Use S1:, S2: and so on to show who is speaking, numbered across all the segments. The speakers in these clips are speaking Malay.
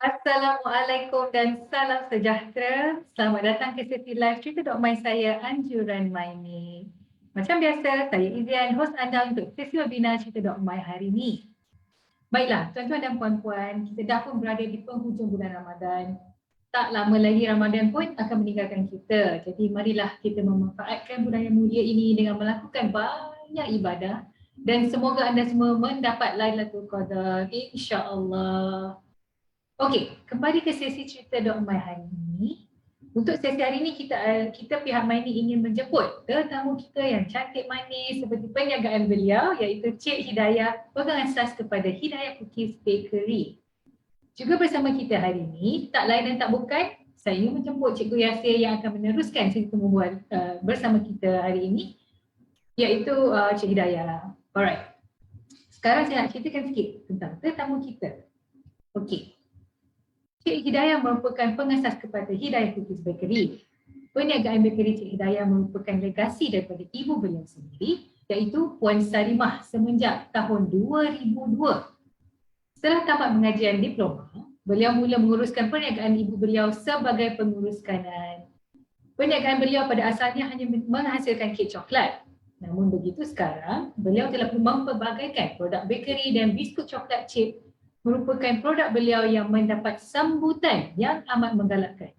S1: Assalamualaikum dan salam sejahtera. Selamat datang ke sesi live cerita.my saya, Anjuran Maini. Macam biasa, saya Izian, hos anda untuk sesi webinar cerita.my hari ini. Baiklah, tuan-tuan dan puan-puan, kita dah pun berada di penghujung bulan Ramadan. Tak lama lagi Ramadan pun akan meninggalkan kita. Jadi marilah kita memanfaatkan bulan yang mulia ini dengan melakukan banyak ibadah. Dan semoga anda semua mendapat Lailatul Qadar, insya-Allah. Okey, kembali ke sesi cerita.my hari ini. Untuk sesi hari ini kita pihak Maini ingin menjemput tetamu kita yang cantik manis seperti perniagaan beliau iaitu Cik Hidayah, pegang asas kepada Hidayah Cookies Bakery. Juga bersama kita hari ini, tak lain dan tak bukan, saya ingin menjemput Cikgu Yasir yang akan meneruskan cerita membuat bersama kita hari ini iaitu Cik Hidayah. Alright. Sekarang saya nak ceritakan sikit tentang tetamu kita. Okey. Cik Hidayah merupakan pengasas kepada Hidayah Cookies Bakery. Perniagaan bakery Cik Hidayah merupakan legasi daripada ibu beliau sendiri iaitu Puan Salimah semenjak tahun 2002. Setelah tamat pengajian diploma, beliau mula menguruskan perniagaan ibu beliau sebagai pengurus kanan. Perniagaan beliau pada asalnya hanya menghasilkan kek coklat. Namun begitu sekarang, beliau telah mempelbagaikan produk bakery dan biskut coklat chip merupakan produk beliau yang mendapat sambutan yang amat menggalakkan.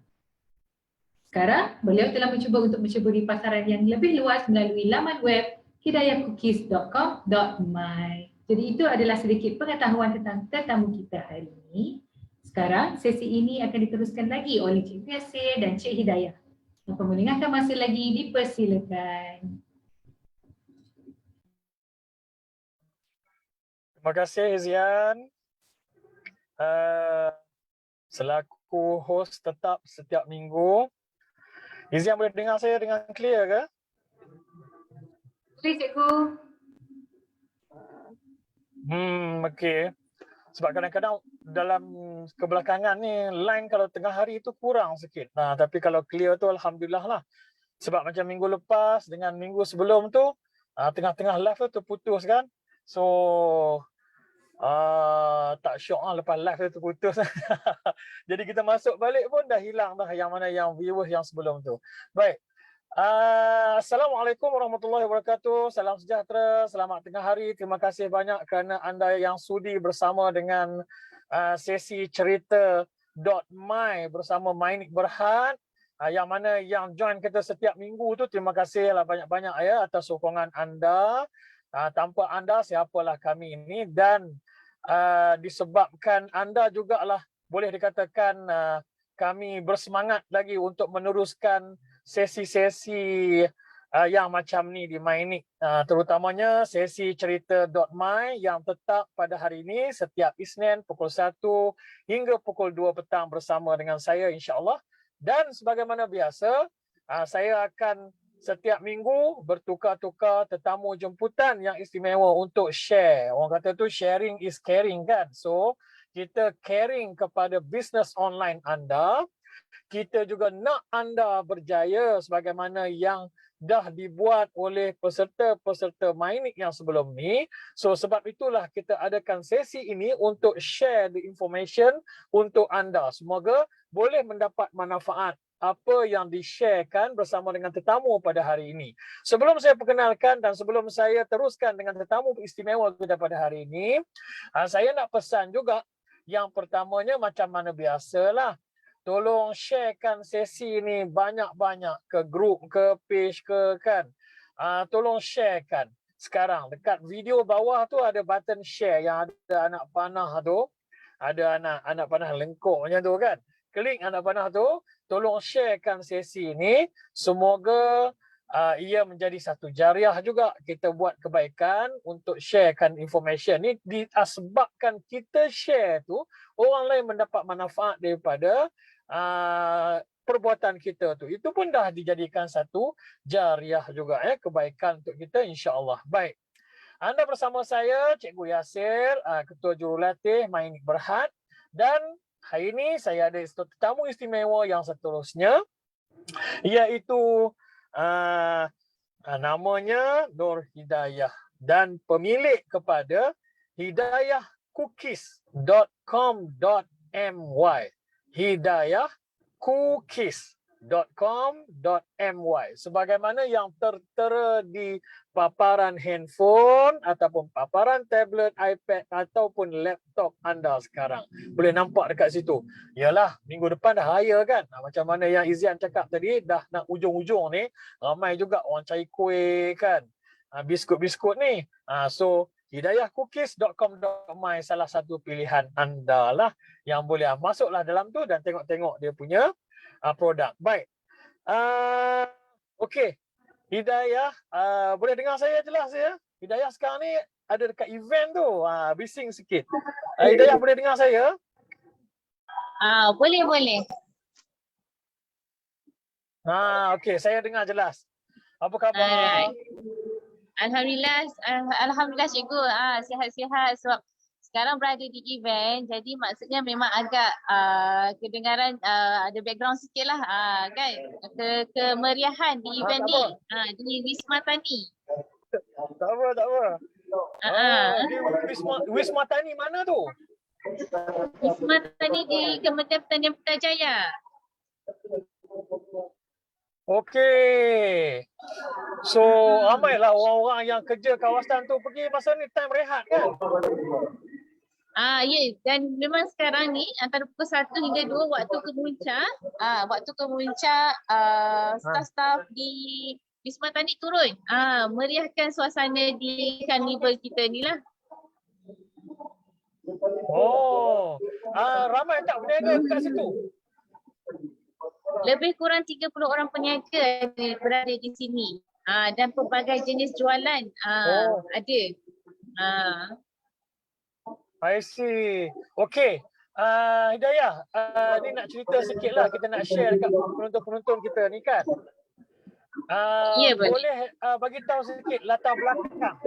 S1: Sekarang, beliau telah mencuba untuk menceburi pasaran yang lebih luas melalui laman web hidayahcookies.com.my. Jadi itu adalah sedikit pengetahuan tentang tetamu kita hari ini. Sekarang, sesi ini akan diteruskan lagi oleh Cik Yasir dan Cik Hidayah. Tanpa melengahkan masa lagi, dipersilakan.
S2: Terima kasih Izian. Selaku host tetap setiap minggu. Izian boleh dengar saya dengan clear ke?
S1: Clear, Cikgu.
S2: Okey. Sebab kadang-kadang dalam kebelakangan ni line kalau tengah hari itu kurang sikit. Tapi kalau clear tu alhamdulillah lah. Sebab macam minggu lepas dengan minggu sebelum tu tengah-tengah live tu terputus kan. So tak syok lepas live tu terputus. Jadi kita masuk balik pun dah hilang dah yang mana yang viewers yang sebelum tu. Baik. Assalamualaikum warahmatullahi wabarakatuh. Salam sejahtera, selamat tengah hari. Terima kasih banyak kerana anda yang sudi bersama dengan sesi cerita.my bersama Mainik Berhad. Yang mana yang join kita setiap minggu tu, terima kasih lah banyak-banyak ya atas sokongan anda. Tanpa anda siapalah kami ini, dan disebabkan anda jugalah boleh dikatakan kami bersemangat lagi untuk meneruskan sesi-sesi yang macam ni di Mainik, terutamanya sesi cerita.my yang tetap pada hari ini setiap Isnin pukul 1 hingga pukul 2 petang bersama dengan saya insya-Allah. Dan sebagaimana biasa, saya akan setiap minggu bertukar-tukar tetamu jemputan yang istimewa untuk share. Orang kata tu sharing is caring kan. So kita caring kepada bisnes online anda. Kita juga nak anda berjaya sebagaimana yang dah dibuat oleh peserta-peserta Mainik yang sebelum ni. So sebab itulah kita adakan sesi ini untuk share the information untuk anda. Semoga boleh mendapat manfaat apa yang di-sharekan bersama dengan tetamu pada hari ini. Sebelum saya perkenalkan dan sebelum saya teruskan dengan tetamu istimewa kita pada hari ini, saya nak pesan juga yang pertamanya macam mana biasalah. Tolong sharekan sesi ni banyak-banyak ke grup, ke page ke kan. Tolong sharekan. Sekarang dekat video bawah tu ada button share yang ada anak panah tu. Ada anak panah lengkuk macam tu kan. Klik anak panah tu, tolong sharekan sesi ni. Semoga ia menjadi satu jariah juga kita buat kebaikan untuk sharekan information ni. Disebabkan kita share tu, orang lain mendapat manfaat daripada perbuatan kita tu. Itu pun dah dijadikan satu jariah juga kebaikan untuk kita insya-Allah. Baik. Anda bersama saya Cikgu Yasir, Ketua Jurulatih Mainik Berhad, dan hari ini saya ada tetamu istimewa yang seterusnya iaitu namanya Nur Hidayah dan pemilik kepada hidayahcookies.com.my. hidayahcookies.com.my. Sebagaimana yang tertera di paparan handphone ataupun paparan tablet, iPad ataupun laptop anda sekarang. Boleh nampak dekat situ. Yalah, minggu depan dah raya kan. Macam mana yang Izian cakap tadi, dah nak ujung-ujung ni, ramai juga orang cari kuih kan. Biskut-biskut ni. So, hidayahcookies.com.my salah satu pilihan anda lah yang boleh masuklah dalam tu dan tengok-tengok dia punya produk. Baik. Okey. Hidayah, boleh dengar saya jelas ya? Hidayah sekarang ni ada dekat event tu. Bising sikit. Hidayah boleh dengar saya?
S3: Boleh.
S2: Okey, saya dengar jelas. Apa khabar?
S3: Alright. Alhamdulillah cikgu. Sihat-sihat sebab sekarang berada di event, jadi maksudnya memang agak kedengaran ada background sikit lah kan, kemeriahan di event ni di Wisma Tani.
S2: Tak apa. Di Wisma Tani mana tu?
S3: Wisma Tani di Kementerian Pertanian Putrajaya.
S2: Okey. So, ramailah orang-orang yang kerja kawasan tu pergi masa ni time rehat kan?
S3: Ya, dan memang sekarang ni antara pukul 1 hingga 2 waktu kemuncak staf-staf di Wisma Tani turun meriahkan suasana di karnival kita ni lah.
S2: Ramai tak peniaga kat situ?
S3: Lebih kurang 30 orang peniaga berada di sini. Dan pelbagai jenis jualan ada.
S2: I see. Okey. Hidayah, ni nak cerita sikit lah. Kita nak share dekat penonton-penonton kita ni kan.
S3: Ya,
S2: boleh bagi tahu sikit latar belakang.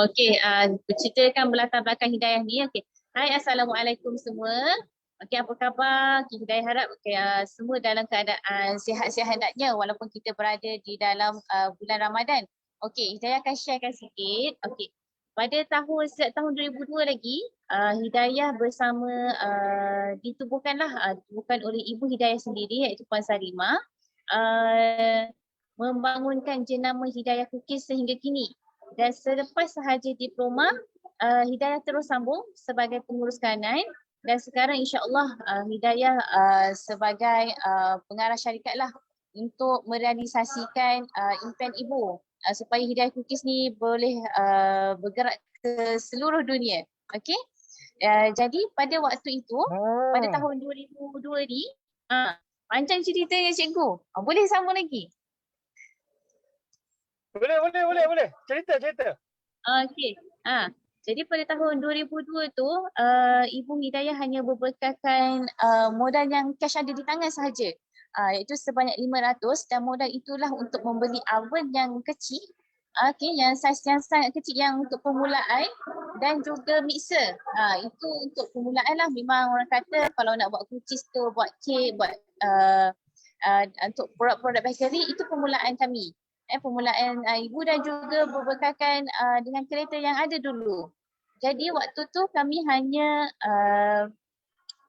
S3: Okey, berceritakan berlatar belakang Hidayah ni. Okey. Hai, Assalamualaikum semua. Okey, apa khabar? Hidayah harap semua dalam keadaan sihat-sihat hendaknya walaupun kita berada di dalam bulan Ramadan. Okey, Hidayah akan sharekan sikit. Okey. Pada sejak tahun 2002 lagi, Hidayah bersama ditubuhkan oleh Ibu Hidayah sendiri iaitu Puan Salimah, membangunkan jenama Hidayah Cookies sehingga kini. Dan selepas sahaja diploma, Hidayah terus sambung sebagai pengurus kanan dan sekarang insya-Allah Hidayah sebagai pengarah syarikat lah untuk merealisasikan impian ibu supaya Hidayah Cookies ni boleh bergerak ke seluruh dunia. Okey. Jadi pada waktu itu, pada tahun 2002 ni, panjang ceritanya cikgu. Boleh sambung lagi?
S2: Boleh. Cerita.
S3: Okey. Jadi pada tahun 2002 tu, Ibu Hidayah hanya berbekalkan modal yang cash ada di tangan sahaja. Iaitu sebanyak 500 dan modal itulah untuk membeli oven yang kecil, yang saiz yang sangat kecil yang untuk permulaan dan juga mixer. Itu untuk permulaan lah. Memang orang kata kalau nak buat cookies tu, buat kek, buat untuk produk-produk bakery, itu permulaan kami. Permulaan ibu dan juga berbekalkan dengan kereta yang ada dulu. Jadi waktu tu kami hanya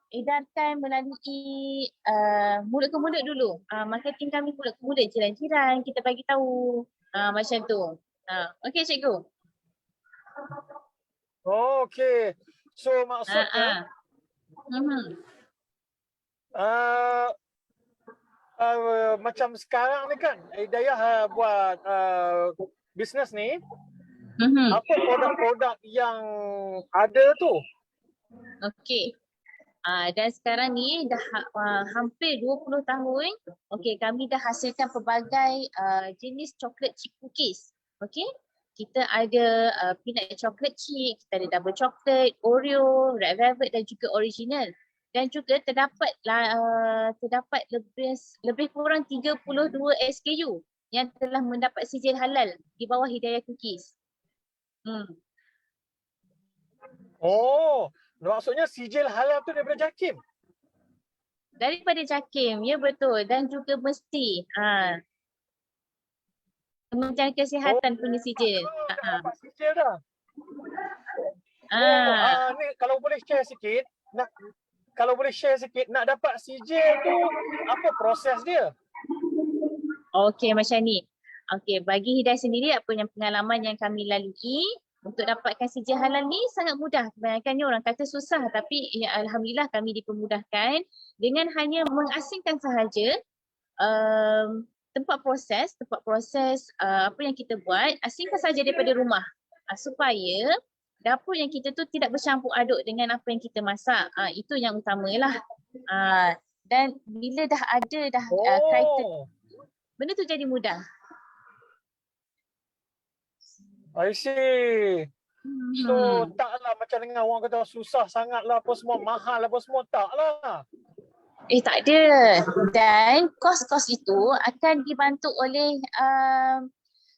S3: edarkan melalui mulut ke mulut dulu. Marketing kami mulut ke mulut, jiran-jiran kita bagi tahu macam tu. Okey cikgu.
S2: Okey. So maksudnya macam sekarang ni kan Hidayah buat bisnes ni. Apa produk-produk yang ada tu?
S3: Okey. Dan sekarang ni dah hampir 20 tahun, kami dah hasilkan pelbagai jenis coklat chip cookies. Okey. Kita ada peanut chocolate chip, kita ada double chocolate, Oreo, red velvet dan juga original. Dan juga terdapat lebih kurang 32 SKU yang telah mendapat sijil halal di bawah Hidayah Cookies.
S2: Maksudnya sijil halal tu daripada JAKIM?
S3: Daripada JAKIM, ya betul. Dan juga mesti Kementerian Kesihatan punya sijil.
S2: Dapat sijil dah? Ni kalau boleh share sikit, nak dapat CJ tu apa proses dia?
S3: Okey, macam ni. Okey, bagi Hidayah sendiri apa yang pengalaman yang kami lalui untuk dapatkan CJ halal ni sangat mudah. Kebanyakannya orang kata susah tapi ya, alhamdulillah kami dipermudahkan dengan hanya mengasingkan sahaja tempat proses apa yang kita buat, asingkan saja daripada rumah supaya dapur yang kita tu tidak bercampur aduk dengan apa yang kita masak. Itu yang utamalah. Dan bila dah ada kriteria, benda tu jadi mudah.
S2: I see. So taklah macam dengan orang kata susah sangat lah apa semua, mahal apa semua, taklah.
S3: Tak ada. Dan kos-kos itu akan dibantu oleh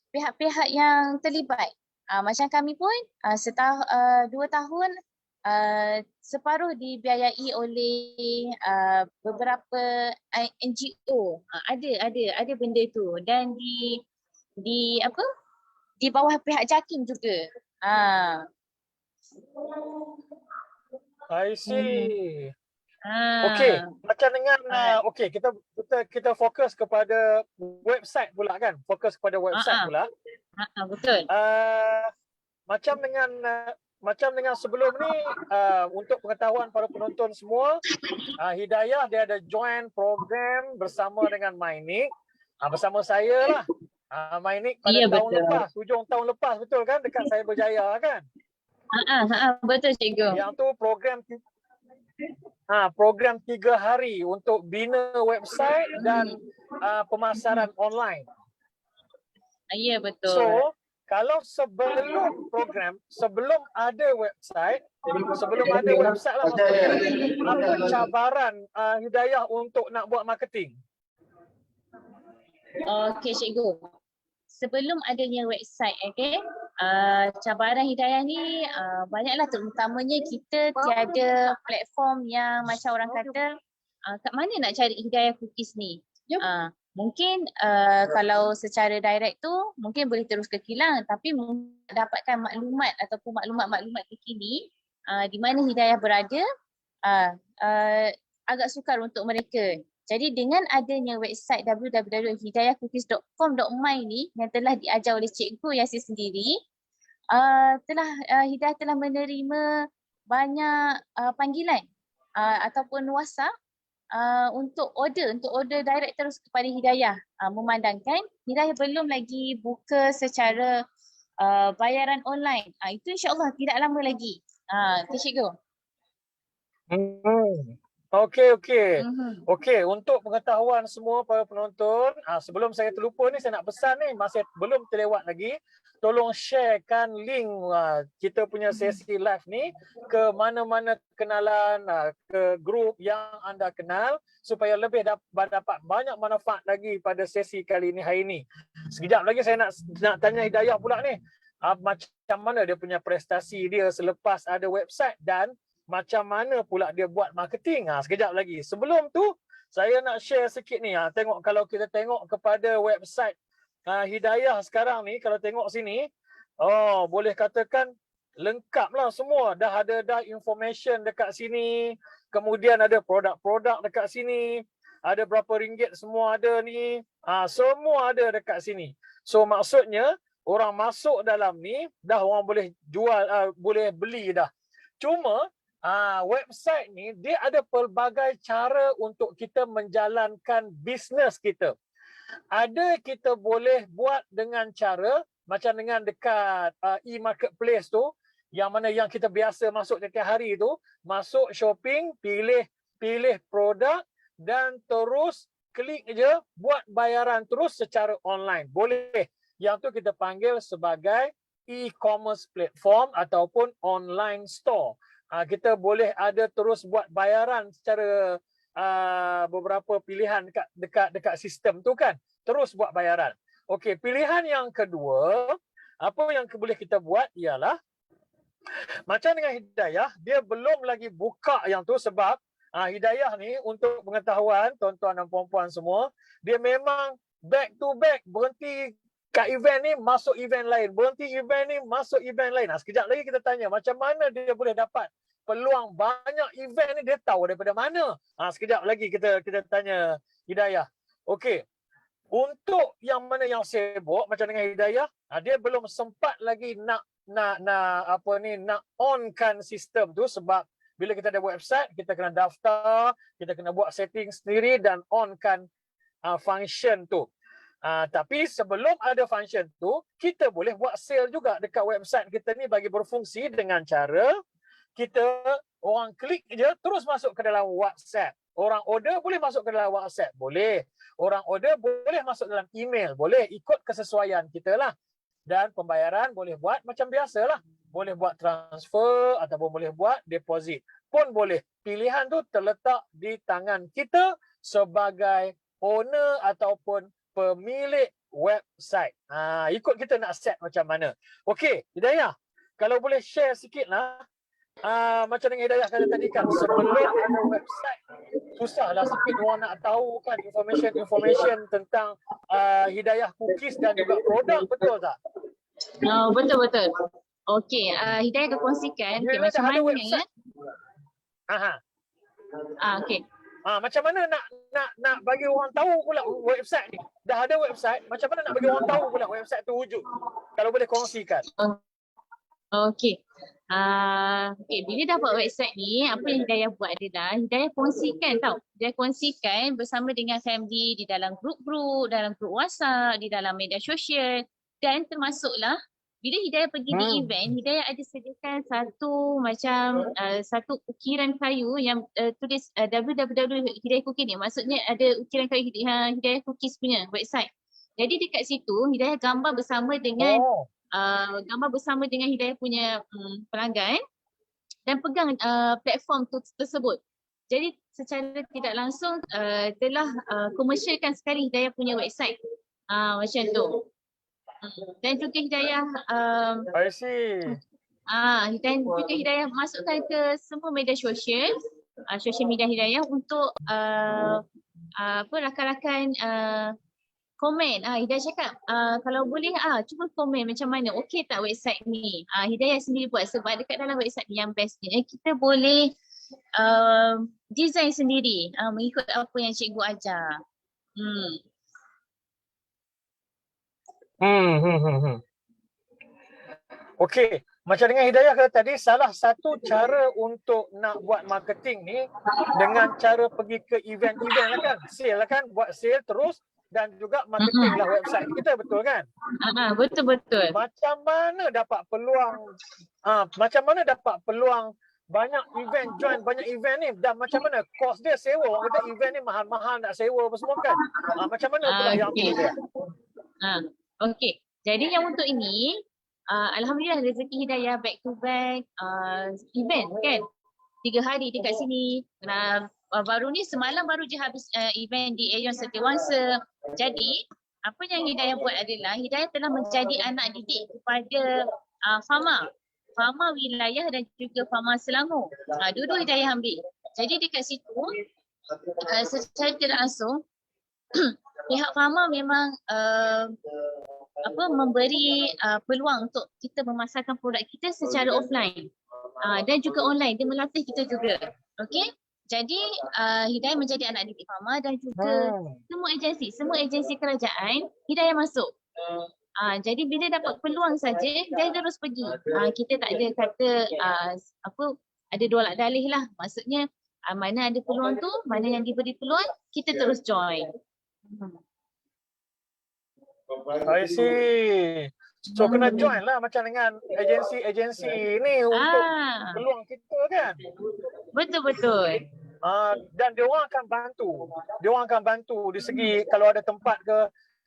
S3: pihak-pihak yang terlibat. Macam kami pun 2 tahun separuh dibiayai oleh beberapa NGO. Ada benda tu dan di bawah pihak JAKIM juga.
S2: I see. Okey, macam dengan okey, kita fokus kepada website pula kan? Fokus kepada website pula.
S3: Betul.
S2: Macam dengan sebelum ni, untuk pengetahuan para penonton semua, Hidayah dia ada join program bersama dengan Mainik, bersama saya lah. Mainik pada tahun lepas, hujung tahun lepas, betul kan? Dekat Cyberjaya kan?
S3: Betul cikgu.
S2: Yang tu program 3 hari untuk bina website dan pemasaran online.
S3: Ya, betul.
S2: So, kalau sebelum ada website lah maksudnya, apa cabaran Hidayah untuk nak buat marketing?
S3: Okey cikgu. Sebelum adanya website, cabaran Hidayah ni banyaklah, terutamanya kita tiada platform yang macam orang kata kat mana nak cari Hidayah Cookies ni. Mungkin kalau secara direct tu mungkin boleh terus ke kilang, tapi dapatkan maklumat ataupun maklumat terkini di mana Hidayah berada agak sukar untuk mereka. Jadi dengan adanya website www.hidayahcookies.com.my ni yang telah diajar oleh Cikgu Yasir sendiri, Hidayah telah menerima banyak panggilan ataupun WhatsApp untuk order direct terus kepada Hidayah. Memandangkan Hidayah belum lagi buka secara bayaran online. Itu insya-Allah tidak lama lagi. Cikgu.
S2: Okey. Okey, untuk pengetahuan semua para penonton, sebelum saya terlupa ni, saya nak pesan ni, masih belum terlewat lagi, tolong sharekan link kita punya sesi live ni ke mana-mana kenalan, ke grup yang anda kenal supaya lebih dapat banyak manfaat lagi pada sesi kali ni hari ni. Sekejap lagi saya nak tanya Hidayah pula ni, macam mana dia punya prestasi dia selepas ada website dan macam mana pula dia buat marketing. Sekejap lagi. Sebelum tu, saya nak share sikit ni. Kalau kita tengok kepada website Hidayah sekarang ni, kalau tengok sini, boleh katakan lengkap lah semua. Dah ada information dekat sini. Kemudian ada produk-produk dekat sini. Ada berapa ringgit semua ada ni. Semua ada dekat sini. So maksudnya, orang masuk dalam ni, dah orang boleh jual, boleh beli dah. Cuma, website ni dia ada pelbagai cara untuk kita menjalankan bisnes kita. Ada kita boleh buat dengan cara macam dengan dekat e-marketplace tu, yang mana yang kita biasa masuk setiap hari tu, masuk shopping, pilih produk dan terus klik je buat bayaran terus secara online. Boleh. Yang tu kita panggil sebagai e-commerce platform ataupun online store. Kita boleh ada terus buat bayaran secara beberapa pilihan dekat sistem tu kan. Terus buat bayaran. Okey, pilihan yang kedua, apa yang boleh kita buat ialah macam dengan Hidayah, dia belum lagi buka yang tu sebab Hidayah ni untuk pengetahuan tuan-tuan dan puan-puan semua, dia memang back to back berhenti kat event ni masuk event lain, berhenti event ni masuk event lain. Sekejap lagi kita tanya macam mana dia boleh dapat peluang banyak event ni, dia tahu daripada mana. Sekejap lagi kita tanya Hidayah. Okey. Untuk yang mana yang sibuk macam dengan Hidayah, dia belum sempat lagi nak onkan sistem tu, sebab bila kita ada website, kita kena daftar, kita kena buat setting sendiri dan onkan function tu. Tapi sebelum ada function tu, kita boleh buat sale juga dekat website kita ni bagi berfungsi dengan cara kita orang klik je terus masuk ke dalam WhatsApp. Orang order boleh masuk ke dalam WhatsApp, boleh. Orang order boleh masuk dalam email, boleh, ikut kesesuaian kita lah. Dan pembayaran boleh buat macam biasa lah. Boleh buat transfer ataupun boleh buat deposit pun boleh. Pilihan tu terletak di tangan kita sebagai owner ataupun pemilik website. Ikut kita nak set macam mana. Okey, Hidayah, kalau boleh share sikit lah. Macam dengan Hidayah kata tadi kan, sebelum ada website, susahlah sikit orang nak tahu kan information tentang Hidayah Cookies dan juga produk, betul tak?
S3: Betul. Okey, Hidayah akan kongsikan macam mana
S2: website.
S3: Okey.
S2: Macam mana nak bagi orang tahu pula website ni? Dah ada website, macam mana nak bagi orang tahu pula website tu wujud? Kalau boleh kongsikan.
S3: Okey. Bila dapat website ni, apa yang Hidayah buat adalah Hidayah kongsikan tau. Hidayah kongsikan bersama dengan family di dalam grup-grup, dalam grup WhatsApp, di dalam media sosial, dan termasuklah bila Hidayah pergi di event, Hidayah ada sediakan satu ukiran kayu yang tulis www Hidayah Cookies ni. Maksudnya ada ukiran kayu Hidayah Cookies punya website. Jadi dekat situ Hidayah gambar bersama dengan Hidayah punya pelanggan dan pegang platform tersebut. Jadi secara tidak langsung telah komersialkan sekali Hidayah punya website. Macam tu. Dan juga Hidayah
S2: I see.
S3: dan juga Hidayah masukkan ke semua media sosial media Hidayah untuk rakan-rakan komen. Hidayah cakap kalau boleh cuba komen macam mana, okey tak website ni. Hidayah sendiri buat, sebab dekat dalam website ni yang bestnya kita boleh design sendiri mengikut apa yang cikgu ajar.
S2: Okey, macam dengan Hidayah kata tadi, salah satu cara untuk nak buat marketing ni dengan cara pergi ke event-event lah kan, sale lah kan, buat sale terus dan juga marketing lah website kita, betul kan?
S3: Betul.
S2: Macam mana dapat peluang banyak event, join banyak event ni, dan macam mana kos dia sewa? Orang kata event ni mahal-mahal nak sewa apa semua kan? Macam mana pula yang tu dia?
S3: Okey, jadi yang untuk ini Alhamdulillah rezeki Hidayah back to back event kan. 3 hari dekat sini. Baru ni semalam baru je habis event di Aeon Setiawangsa. Jadi apa yang Hidayah buat adalah Hidayah telah menjadi anak didik kepada Fama wilayah dan juga Fama Selangor. Dua-dua Hidayah ambil. Jadi dekat situ secara tidak langsung pihak Fama memang memberi peluang untuk kita memasarkan produk kita secara offline dan juga online. Dia melatih kita juga. Okey? Jadi Hidayah menjadi anak didik Fama dan juga semua agensi kerajaan Hidayah masuk. Jadi bila dapat peluang saja Hidayah terus pergi. Kita tak ada kata ada dolak dalih lah. Maksudnya mana ada peluang tu, mana yang diberi peluang, kita terus join.
S2: I see. So kena join lah macam dengan agensi-agensi ni untuk peluang kita kan.
S3: Betul.
S2: Dan dia orang akan bantu. Di segi kalau ada tempat ke,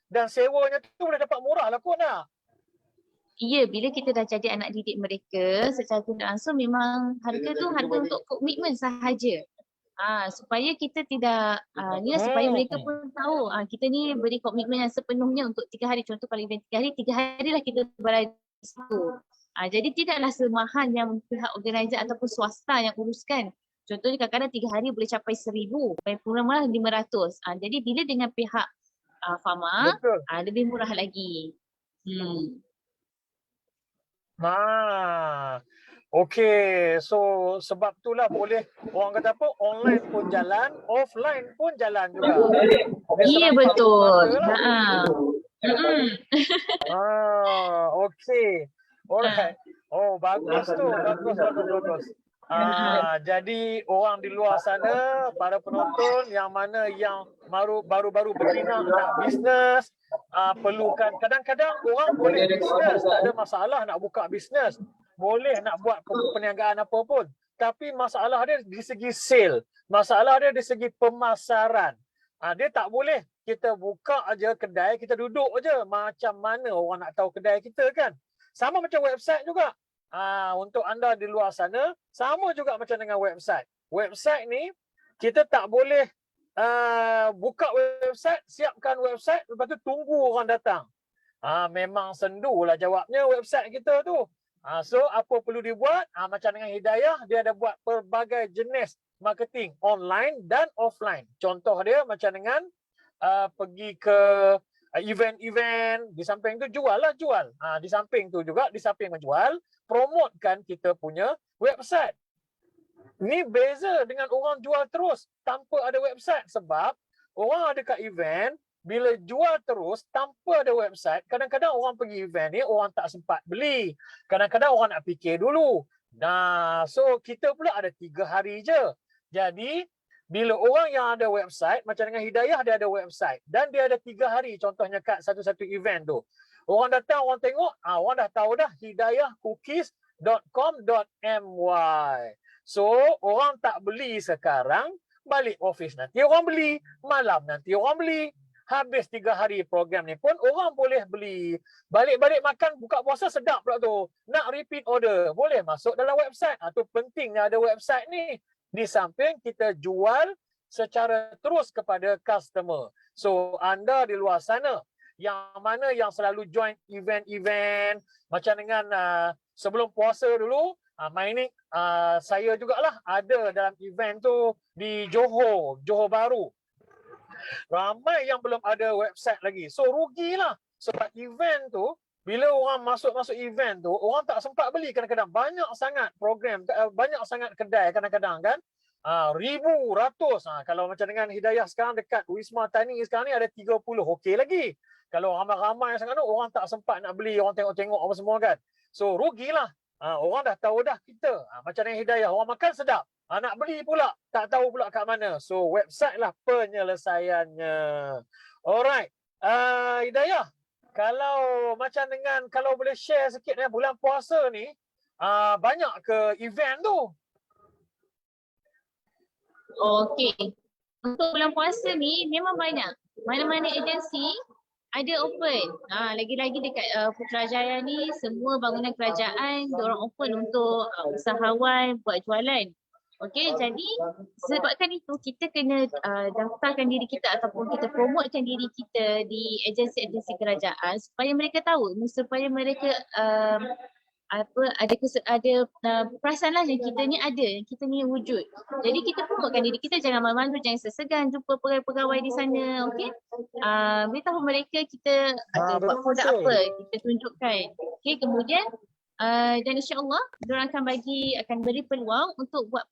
S2: dan sewanya tu boleh dapat murah lah kot nak.
S3: Ya, bila kita dah jadi anak didik mereka secara tidak langsung memang harga tu harga untuk komitmen sahaja. Supaya kita tidak supaya mereka pun tahu kita ni beri komitmen yang sepenuhnya untuk 3 hari. Contoh kalau event 3 hari, 3 hari lah kita berada di situ. Jadi tidaklah semahal yang pihak organizer ataupun swasta yang uruskan. Contohnya kadang-kadang 3 hari boleh capai 1,000, paling murah 500. Jadi bila dengan pihak Fama lebih murah lagi.
S2: Okey, so sebab itulah boleh orang kata apa, online pun jalan, offline pun jalan juga. Dia
S3: Iya
S2: serampat
S3: betul.
S2: mata lah. Okey. Alright. Oh, bagus tu. Bagus. Jadi orang di luar sana, para penonton yang mana yang baru-baru berbina nak bisnes, perlukan, kadang-kadang orang boleh bisnes, tak ada masalah nak buka bisnes. Boleh nak buat perniagaan apa pun. Tapi masalah dia di segi sale. Masalah dia di segi pemasaran. Dia tak boleh kita buka aja kedai, kita duduk aja. Macam mana orang nak tahu kedai kita kan? Sama macam website juga. Untuk anda di luar sana, sama juga macam dengan website. Website ni, kita tak boleh buka website, siapkan website, lepas tu tunggu orang datang. Memang sendulah jawabnya website kita tu. So, apa perlu dibuat? Macam dengan Hidayah, dia ada buat pelbagai jenis marketing online dan offline. Contoh dia macam dengan pergi ke event-event, di samping tu jual. Di samping tu juga, di samping menjual, promotekan kita punya website. Ni beza dengan orang jual terus tanpa ada website. Sebab orang ada kat event, bila jual terus tanpa ada website, kadang-kadang orang pergi event ni, orang tak sempat beli. Kadang-kadang orang nak fikir dulu. So kita pula ada 3 hari je. Jadi, bila orang yang ada website, macam dengan Hidayah, dia ada website. Dan dia ada 3 hari, contohnya kat satu-satu event tu. Orang datang, orang tengok, orang dah tahu dah, hidayahcookies.com.my. So, orang tak beli sekarang, balik office nanti orang beli, malam nanti orang beli. Habis 3 hari program ni pun orang boleh beli. Balik-balik makan buka puasa sedap pula tu. Nak repeat order, boleh masuk dalam website. Tu pentingnya ada website ni. Di samping kita jual secara terus kepada customer. So anda di luar sana yang mana yang selalu join event-event macam dengan sebelum puasa dulu, Mainik saya jugalah ada dalam event tu di Johor Bahru. Ramai yang belum ada website lagi. So rugilah. Sebab event tu, bila orang masuk event tu, orang tak sempat beli kadang-kadang. Banyak sangat program, banyak sangat kedai kadang-kadang kan. Ribu, ratus. Kalau macam dengan Hidayah sekarang dekat Wisma Tani sekarang ni ada 30. Okey lagi. Kalau ramai-ramai sangat tu, orang tak sempat nak beli. Orang tengok-tengok apa semua kan. So rugilah. Orang dah tahu dah kita. Macam dengan Hidayah, orang makan sedap. Nak beli pula, tak tahu pula kat mana. So, website lah penyelesaiannya. Alright. Hidayah, kalau boleh share sikit bulan puasa ni, banyak ke event tu?
S3: Okey. Untuk bulan puasa ni memang banyak. Mana-mana agensi ada open. Lagi-lagi dekat Putrajaya ni, semua bangunan kerajaan diorang open untuk usahawan buat jualan. Okey, jadi sebabkan itu kita kena daftarkan diri kita ataupun kita promotekan diri kita di agensi-agensi kerajaan supaya mereka tahu, supaya mereka ada perasaan lah yang kita ni ada, yang kita ni wujud. Jadi kita promotekan diri kita, jangan malu-malu, jangan sesegan jumpa pegawai di sana, okey? Beritahu mereka kita ada buat produk apa, kita tunjukkan. Okey, kemudian dan insya-Allah diorang akan beri peluang untuk buat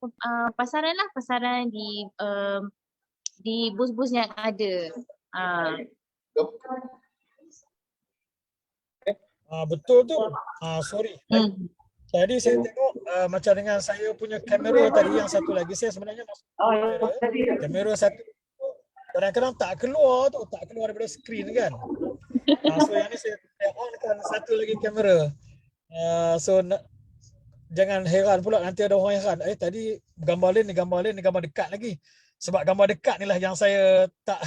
S3: pasaran di bus-bus yang ada.
S2: Betul tu. Sorry. Tadi saya tengok macam dengan saya punya kamera tadi yang satu lagi, saya sebenarnya masuk kamera satu kadang-kadang tak keluar daripada skrin kan. So yang ni saya onkan satu lagi kamera. So jangan heran pula nanti ada orang heran, tadi gambar lain ni gambar dekat lagi. Sebab gambar dekat ni lah yang saya tak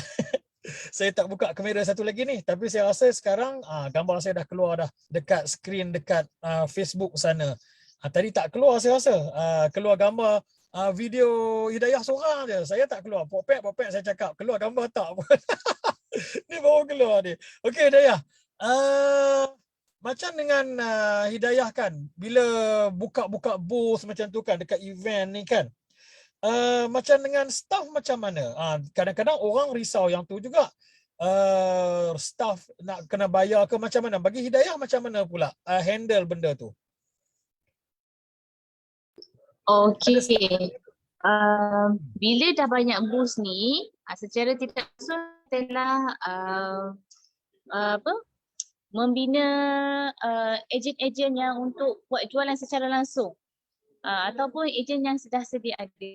S2: saya tak buka kamera satu lagi ni. Tapi saya rasa sekarang gambar saya dah keluar dah dekat skrin dekat Facebook sana. Tadi tak keluar saya rasa. Keluar gambar video Hidayah seorang je. Saya tak keluar. Popek saya cakap keluar gambar tak pun. Ni baru keluar ni. Okey Hidayah. Macam dengan Hidayah kan, bila buka-buka booth macam tu kan dekat event ni kan, macam dengan staff macam mana? Kadang-kadang orang risau yang tu juga. staff nak kena bayar ke macam mana? Bagi Hidayah macam mana pula handle benda tu? Ada staff
S3: Okey. Bila dah banyak booth ni, secara tidak langsung telah apa membina ejen-ejen yang untuk buat jualan secara langsung. Ataupun ejen yang sudah sedia ada,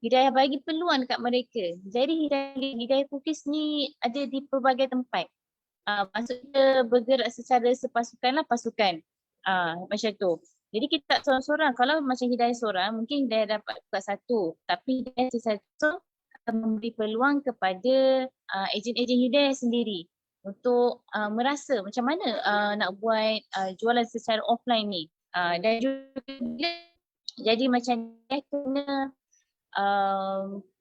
S3: Hidayah bagi peluang dekat mereka. Jadi Hidayah Cookies ni ada di pelbagai tempat. Maksudnya bergerak secara sepasukan lah, pasukan. Macam tu. Jadi kita tak seorang-seorang. Kalau macam Hidayah seorang, mungkin Hidayah dapat buka satu. Tapi Hidayah satu akan memberi peluang kepada ejen-ejen Hidayah sendiri untuk merasa macam mana nak buat jualan secara offline ni. Dan juga jadi macam dia kena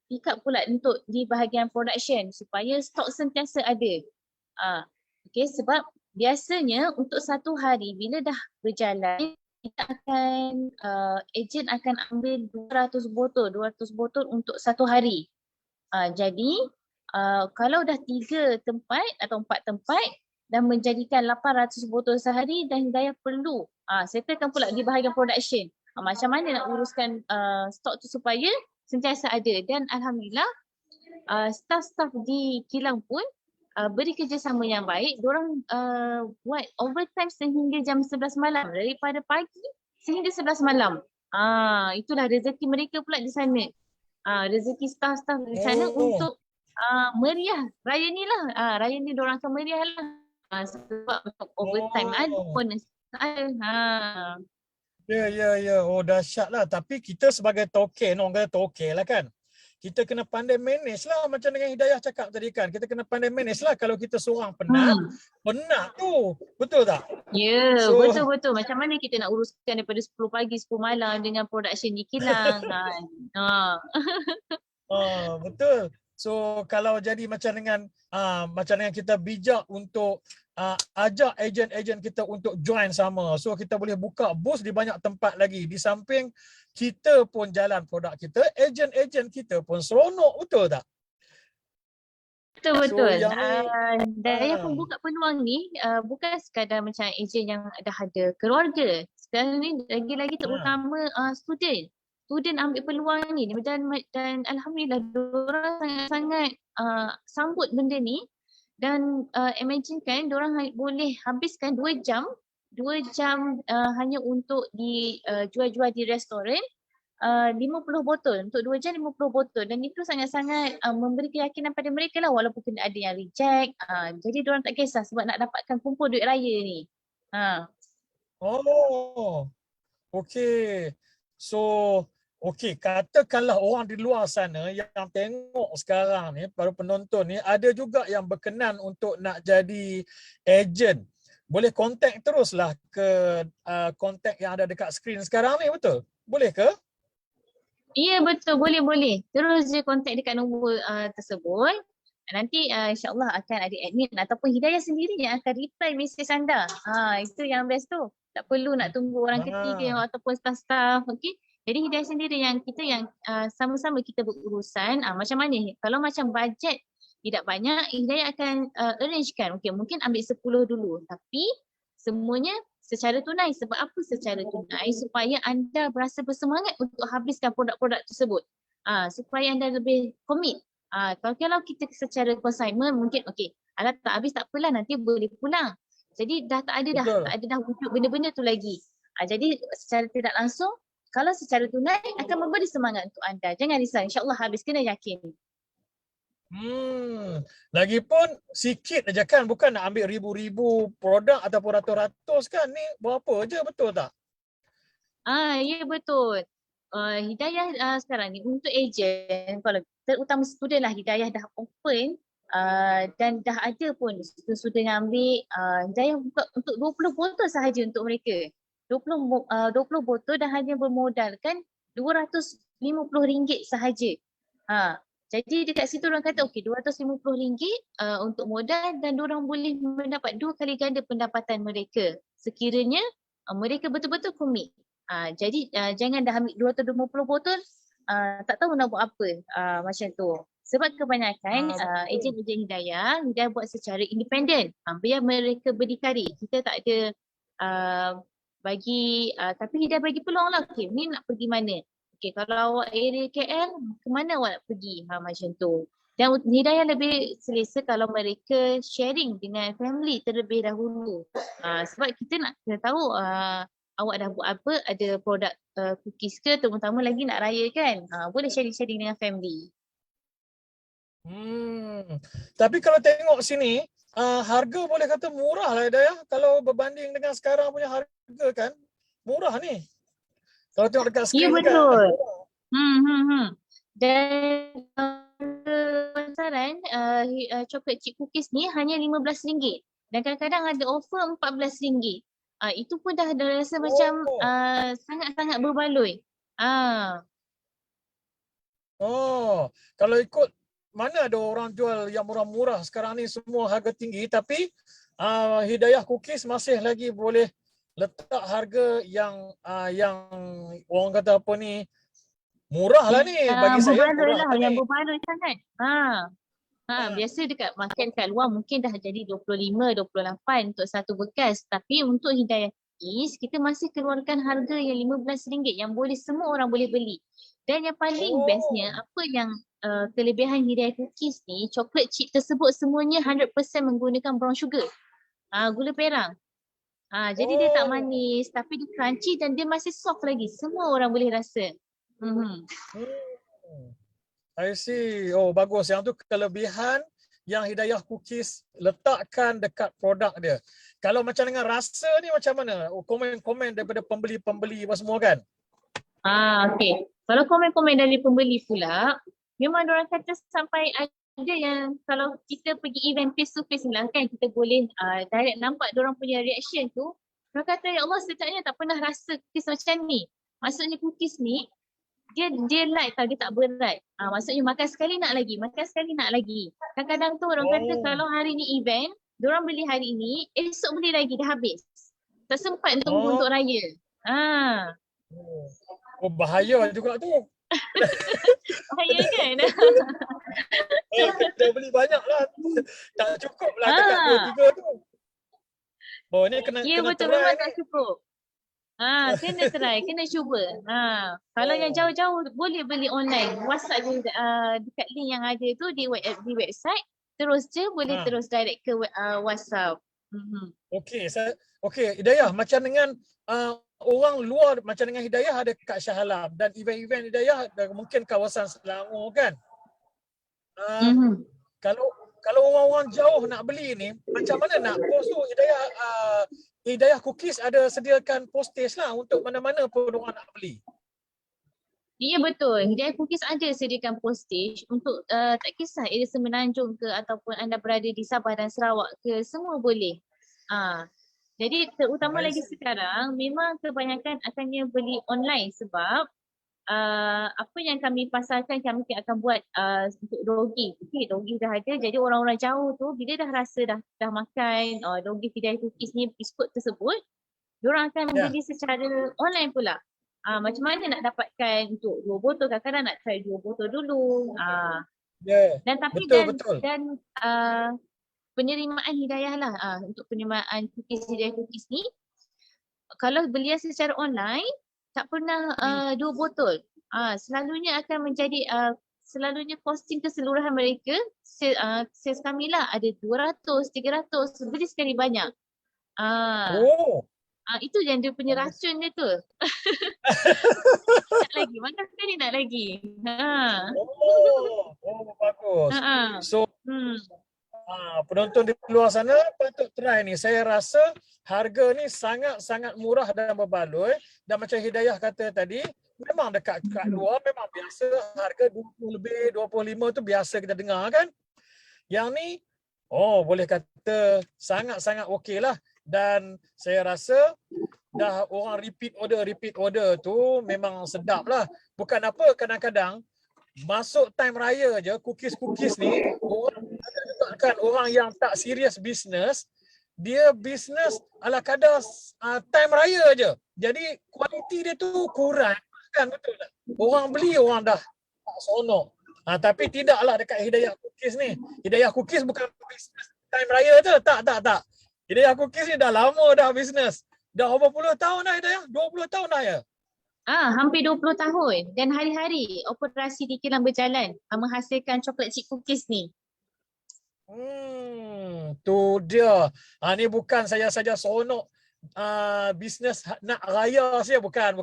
S3: pick up pula untuk di bahagian production supaya stok sentiasa ada. Okay, sebab biasanya untuk satu hari bila dah berjalan, kita akan ejen akan ambil 200 botol untuk satu hari. Jadi kalau dah 3 tempat atau 4 tempat dan menjadikan 800 botol sehari, dan Hidayah perlu settlekan pula di bahagian production. Macam mana nak uruskan stok tu supaya sentiasa ada. Dan Alhamdulillah staff-staff di kilang pun beri kerjasama yang baik. Diorang buat overtime sehingga jam 11 malam, daripada pagi sehingga 11 malam. Itulah rezeki mereka pula di sana. Rezeki staff-staff di sana untuk meriah raya ni lah. Raya ni diorang akan meriah lah. Sebab untuk overtime ada pun ada.
S2: Ya. Oh, dahsyat lah. Tapi kita sebagai token, orang kata token lah kan. Kita kena pandai manage lah, macam dengan Hidayah cakap tadi kan. Kita kena pandai manage lah. Kalau kita seorang penat tu. Betul tak?
S3: Ya, betul-betul. Macam mana kita nak uruskan daripada 10 pagi, 10 malam dengan production di kilang.
S2: Betul. So kalau jadi macam dengan kita bijak untuk ajak ejen-ejen kita untuk join sama. So kita boleh buka booth di banyak tempat lagi. Di samping kita pun jalan produk kita, ejen-ejen kita pun seronok, betul tak?
S3: Betul-betul.
S2: So,
S3: Daya pun buka peluang ni bukan sekadar macam ejen yang dah ada keluarga. Sekarang ni lagi-lagi terutama student. Student ambil peluang ni dan Alhamdulillah diorang sangat-sangat sambut benda ni. Dan imagine kan diorang boleh habiskan 2 jam hanya untuk jual-jual di restoran 50 botol, untuk 2 jam 50 botol, dan itu sangat-sangat memberi keyakinan pada mereka lah, walaupun kena ada yang reject. Jadi diorang tak kisah sebab nak dapatkan kumpul duit raya ni.
S2: Okey. So katakanlah orang di luar sana yang tengok sekarang ni, para penonton ni, ada juga yang berkenan untuk nak jadi ejen. Boleh kontak teruslah ke kontak yang ada dekat skrin sekarang ni, betul? Boleh ke?
S3: Ya, betul. Boleh. Terus je kontak dekat nombor tersebut. Nanti insyaAllah akan ada admin ataupun Hidayah sendiri yang akan reply mesej anda. Itu yang best tu. Tak perlu nak tunggu orang ketiga ataupun staff-staff. Okay? Jadi Hidayah sendiri yang sama-sama kita berurusan. Macam mana? Kalau macam bajet tidak banyak, Hidayah akan arrangekan. Okay, mungkin ambil 10 dulu. Tapi semuanya secara tunai. Sebab apa secara tunai? Supaya anda berasa bersemangat untuk habiskan produk-produk tersebut. Supaya anda lebih komit. Kalau kita secara consignment mungkin alah tak habis tak apalah, nanti boleh pulang. Jadi dah tak ada dah wujud benda-benda tu lagi. Jadi secara tidak langsung, kalau secara tunai akan memberi semangat untuk anda. Jangan risau, insyaAllah habis, kena yakin.
S2: Lagipun sikit aja kan, bukan nak ambil ribu-ribu produk ataupun ratus-ratus kan. Ni berapa je, betul tak?
S3: Ya betul. Hidayah sekarang ni untuk ejen, kalau terutama student lah, Hidayah dah open dan dah ada pun student yang ambil. Hidayah buka untuk 20 botol sahaja untuk mereka. 20 botol dan hanya bermodalkan RM250 sahaja. Jadi dekat situ orang kata RM250 untuk modal, dan diorang boleh mendapat 2 kali ganda pendapatan mereka sekiranya mereka betul-betul komit. Jadi jangan dah ambil 250 botol tak tahu nak buat apa, macam tu. Sebab kebanyakan ejen-ejen Hidayah buat secara independen. Biar mereka berdikari. Kita tak ada tapi Hidayah bagi peluang lah. Okay, ni nak pergi mana? Okay, kalau awak area KL, ke mana awak nak pergi? Macam tu. Dan Hidayah lebih selesa kalau mereka sharing dengan family terlebih dahulu. Sebab kita nak kena tahu awak dah buat apa, ada produk cookies ke, terutama lagi nak raya kan. Boleh sharing-sharing dengan family.
S2: Tapi kalau tengok sini, harga boleh kata murah lah Hidayah. Kalau berbanding dengan sekarang punya harga kan, murah ni. Kalau tengok dekat skrin kan.
S3: Ya betul. Dan pasaran chocolate chip cookies ni hanya RM15. Dan kadang-kadang ada offer RM14. Itu pun dah rasa macam sangat-sangat berbaloi.
S2: Kalau ikut mana ada orang jual yang murah-murah sekarang ni, semua harga tinggi, tapi Hidayah Cookies masih lagi boleh letak harga yang orang kata apa ni, murah lah ni bagi saya.
S3: Berbaloi lah, yang berbaloi sangat. Biasa dekat makan kat luar mungkin dah jadi 25, 28 untuk satu bekas. Tapi untuk Hidayah Cookies, kita masih keluarkan harga yang RM15 yang boleh semua orang boleh beli. Dan yang paling bestnya, apa yang kelebihan Hidayah Cookies ni, coklat chip tersebut semuanya 100% menggunakan brown sugar. Gula perang. Jadi dia tak manis tapi dia crunchy dan dia masih soft lagi. Semua orang boleh rasa.
S2: I see. Bagus. Yang tu kelebihan yang Hidayah Cookies letakkan dekat produk dia. Kalau macam dengan rasa ni macam mana? Komen-komen daripada pembeli-pembeli apa semua kan?
S3: Okay. Kalau komen-komen dari pembeli pula, memang diorang kata sampai ada yang kalau kita pergi event face to face lah kan, kita boleh direct nampak diorang punya reaction tu. Diorang kata, ya Allah, sejaknya tak pernah rasa cookies macam ni. Maksudnya cookies ni, dia light tau, dia tak berat. Maksudnya makan sekali nak lagi, makan sekali nak lagi. Kadang-kadang tu orang kata kalau hari ni event, diorang beli hari ni, esok beli lagi, dah habis. Tak sempat tunggu untuk raya.
S2: Bahaya juga tu.
S3: Bahaya kan?
S2: Dah beli banyak lah. Tak cukup lah dekat 2-3 tu. Ni kena
S3: betul,
S2: try
S3: memang
S2: ni.
S3: tak cukup. Kena try, kena cuba. Kalau yang jauh-jauh boleh beli online. WhatsApp je dekat link yang ada tu di website. Terus je boleh terus direct ke WhatsApp.
S2: Okey, Hidayah, macam dengan orang luar macam dengan Hidayah ada kat Shah Alam dan event-event Hidayah mungkin kawasan Selangor kan. Kalau orang-orang jauh nak beli ni, macam mana nak post tu? Hidayah Cookies ada sediakan postage lah untuk mana-mana pun orang nak beli.
S3: Ya betul. Hidayah Cookies ada sediakan postage untuk tak kisah area Semenanjung ke ataupun anda berada di Sabah dan Sarawak ke, semua boleh. Jadi terutama lagi sekarang memang kebanyakan akannya beli online sebab apa yang kami pasarkan kami akan buat untuk dogi. Dogi dah ada, jadi orang-orang jauh tu bila dah rasa dah makan dogi Hidayah Cookies ni, biskut tersebut, diorang akan beli secara online pula. Macam mana nak dapatkan untuk 2 botol, kadang-kadang nak try 2 botol dulu. Dan tapi betul. Dan penerimaan Hidayah lah untuk penerimaan Hidayah Cookies ni, kalau beliau secara online tak pernah 2 botol. Selalunya akan menjadi selalunya costing keseluruhan mereka sales kami lah ada 200, 300, beli sekali banyak. Itu yang dia punya racun dia tu. Nak lagi, makan sekali nak lagi.
S2: Bagus. So penonton di luar sana patut try ni. Saya rasa harga ni sangat-sangat murah dan berbaloi. Dan macam Hidayah kata tadi, memang dekat luar memang biasa harga 20 lebih, 25 tu biasa kita dengar kan. Yang ni, boleh kata sangat-sangat okey lah. Dan saya rasa dah orang repeat order tu memang sedap lah. Bukan apa, kadang-kadang masuk time raya je, cookies ni, orang yang tak serius bisnes, dia bisnes ala kadar time raya je. Jadi kualiti dia tu kurang kan, betul tak? Orang beli orang dah tak seronok. Tapi tidaklah dekat Hidayah Cookies ni. Hidayah Cookies bukan bisnes time raya je. Tak. Hidayah Cookies ni dah lama dah bisnes. Dah berapa puluh tahun dah Hidayah? 20 tahun dah ya?
S3: Hampir 20 tahun dan hari-hari operasi di kilang berjalan menghasilkan coklat chip cookies ni.
S2: Tu dia. Ni bukan saya saja seronok bisnes nak raya saja, bukan.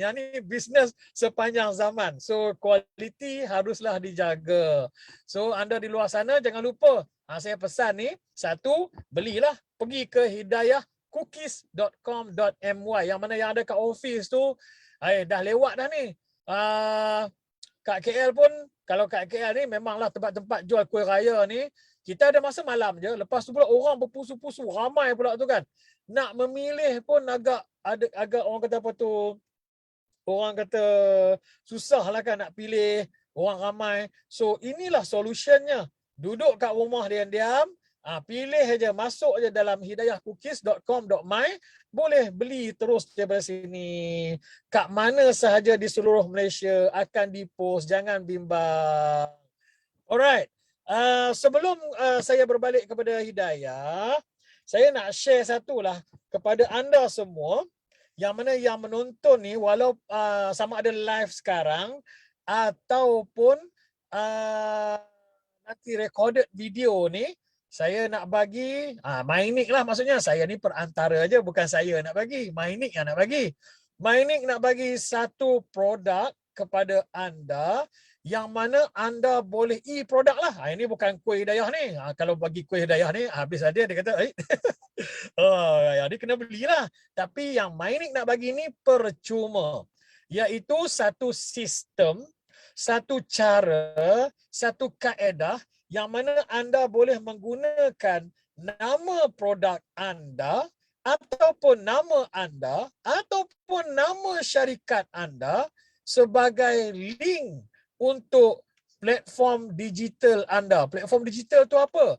S2: Yang ni bisnes sepanjang zaman. So kualiti haruslah dijaga. So anda di luar sana jangan lupa. Saya pesan ni, satu, belilah, pergi ke hidayahcookies.com.my yang mana yang ada kat office tu. Dah lewat dah ni. Kat KL pun, kalau kat KL ni memanglah tempat-tempat jual kuih raya ni, kita ada masa malam je. Lepas tu pula orang berpusu-pusu, ramai pula tu kan. Nak memilih pun agak orang kata apa tu, orang kata susah lah kan nak pilih, orang ramai. So inilah solutionnya. Duduk kat rumah diam-diam, pilih aja, masuk aja dalam hidayahcookies.com.my, boleh beli terus daripada sini. Kat mana sahaja di seluruh Malaysia akan dipost, jangan bimbang. Alright. Sebelum saya berbalik kepada Hidayah, saya nak share satulah kepada anda semua yang mana yang menonton ni, walau sama ada live sekarang ataupun nanti recorded video ni, saya nak bagi Mynick lah, maksudnya saya ni perantara aja, bukan saya nak bagi, Mynick yang nak bagi. Mynick nak bagi satu produk kepada anda yang mana anda boleh produk lah. Ini bukan kuih Hidayah ni. Kalau bagi kuih Hidayah ni habis dia kata dia kena belilah. Tapi yang Mynick nak bagi ni percuma. Iaitu satu sistem, satu cara, satu kaedah yang mana anda boleh menggunakan nama produk anda ataupun nama anda ataupun nama syarikat anda sebagai link untuk platform digital anda. Platform digital tu apa?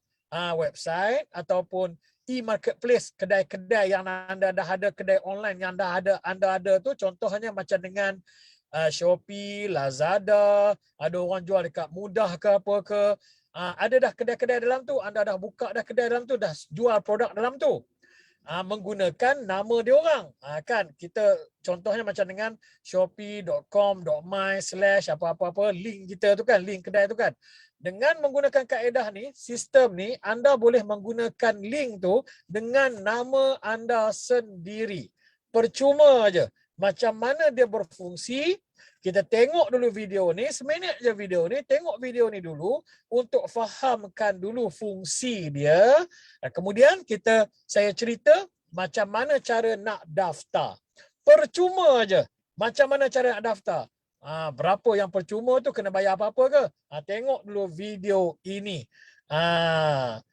S2: Website ataupun e-marketplace, kedai-kedai yang anda dah ada, kedai online yang anda ada tu, contohnya macam dengan Shopee, Lazada, ada orang jual dekat Mudah ke apa ke. Ada dah kedai-kedai dalam tu, anda dah buka dah kedai dalam tu, dah jual produk dalam tu. Menggunakan nama dia orang. Kan kita contohnya macam dengan shopee.com.my/ apa-apa link kita tu kan, link kedai tu kan. Dengan menggunakan kaedah ni, sistem ni, anda boleh menggunakan link tu dengan nama anda sendiri. Percuma aja. Macam mana dia berfungsi? Kita tengok dulu video ni, seminit je video ni, tengok video ni dulu untuk fahamkan dulu fungsi dia. Kemudian saya cerita macam mana cara nak daftar. Percuma aja. Macam mana cara nak daftar? Berapa yang percuma tu, kena bayar apa-apa ke? Tengok dulu video ini.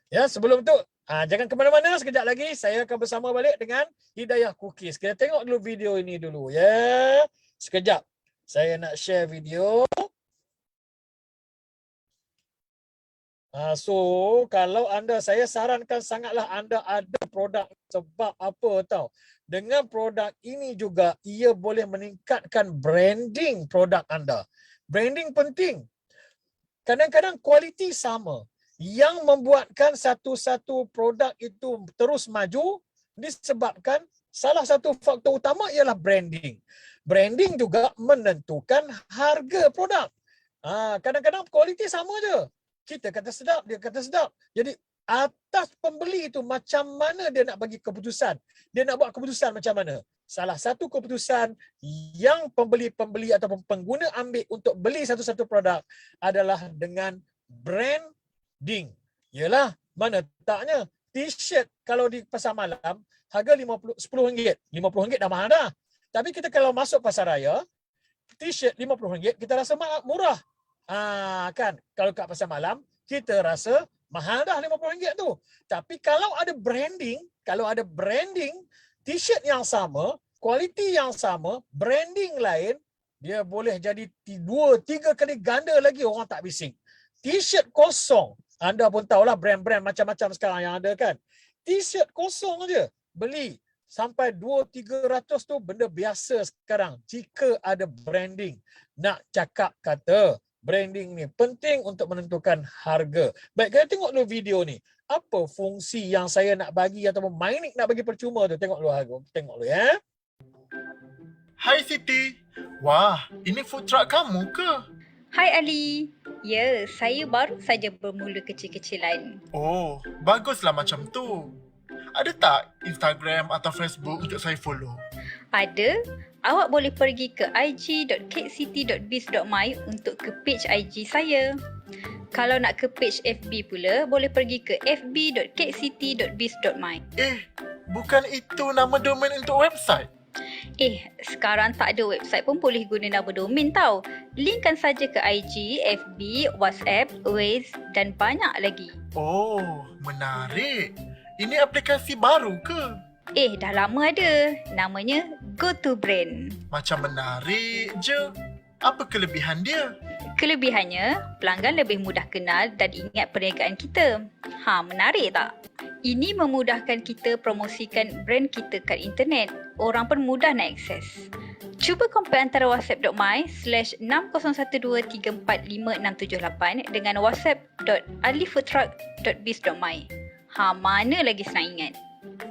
S2: Ya, sebelum tu jangan ke mana-mana, sekejap lagi saya akan bersama balik dengan Hidayah Cookies. Kita tengok dulu video ini dulu ya. Sekejap. Saya nak share video. So, kalau saya sarankan sangatlah anda ada produk, sebab apa tahu? Dengan produk ini juga ia boleh meningkatkan branding produk anda. Branding penting. Kadang-kadang kualiti sama. Yang membuatkan satu-satu produk itu terus maju disebabkan salah satu faktor utama ialah branding. Branding juga menentukan harga produk. Kadang-kadang kualiti sama je. Kita kata sedap, dia kata sedap. Jadi atas pembeli itu macam mana dia nak bagi keputusan. Dia nak buat keputusan macam mana. Salah satu keputusan yang pembeli-pembeli ataupun pengguna ambil untuk beli satu-satu produk adalah dengan branding. Yalah, mana taknya t-shirt kalau di pasar malam harga RM10. RM50 dah mahal dah. Tapi kita kalau masuk pasar raya, t-shirt RM50 kita rasa murah. Kan, kalau kat pasar malam kita rasa mahal dah RM50 tu. Tapi kalau ada branding, t-shirt yang sama, kualiti yang sama, branding lain, dia boleh jadi 2-3 kali ganda lagi, orang tak bising. T-shirt kosong, anda pun tahulah brand-brand macam-macam sekarang yang ada kan. T-shirt kosong aja beli sampai 200-300 tu benda biasa sekarang jika ada branding. Nak cakap kata branding ni penting untuk menentukan harga. Baik, kita tengok dulu video ni. Apa fungsi yang saya nak bagi ataupun Mainik nak bagi percuma tu? Tengok dulu harga. Tengok dulu ya.
S4: Hai Siti. Wah, ini food truck kamu ke?
S5: Hai Ali. Ya, saya baru saja bermula kecil-kecilan.
S4: Oh, baguslah macam tu. Ada tak Instagram atau Facebook untuk saya follow?
S5: Ada? Awak boleh pergi ke ig.cakecity.biz.my untuk ke page IG saya. Kalau nak ke page FB pula, boleh pergi ke fb.cakecity.biz.my.
S4: Bukan itu nama domain untuk website?
S5: Sekarang tak ada website pun boleh guna nama domain tau. Linkkan saja ke IG, FB, WhatsApp, Waze dan banyak lagi.
S4: Oh, menarik. Ini aplikasi baru ke?
S5: Dah lama ada. Namanya GoToBrand.
S4: Macam menarik je. Apa kelebihan dia?
S5: Kelebihannya, pelanggan lebih mudah kenal dan ingat perniagaan kita. Menarik tak? Ini memudahkan kita promosikan brand kita kat internet. Orang pun mudah nak akses. Cuba compare antara whatsapp.my/6012345678 dengan whatsapp.alifoodtruck.biz.my. Mana lagi senang ingat?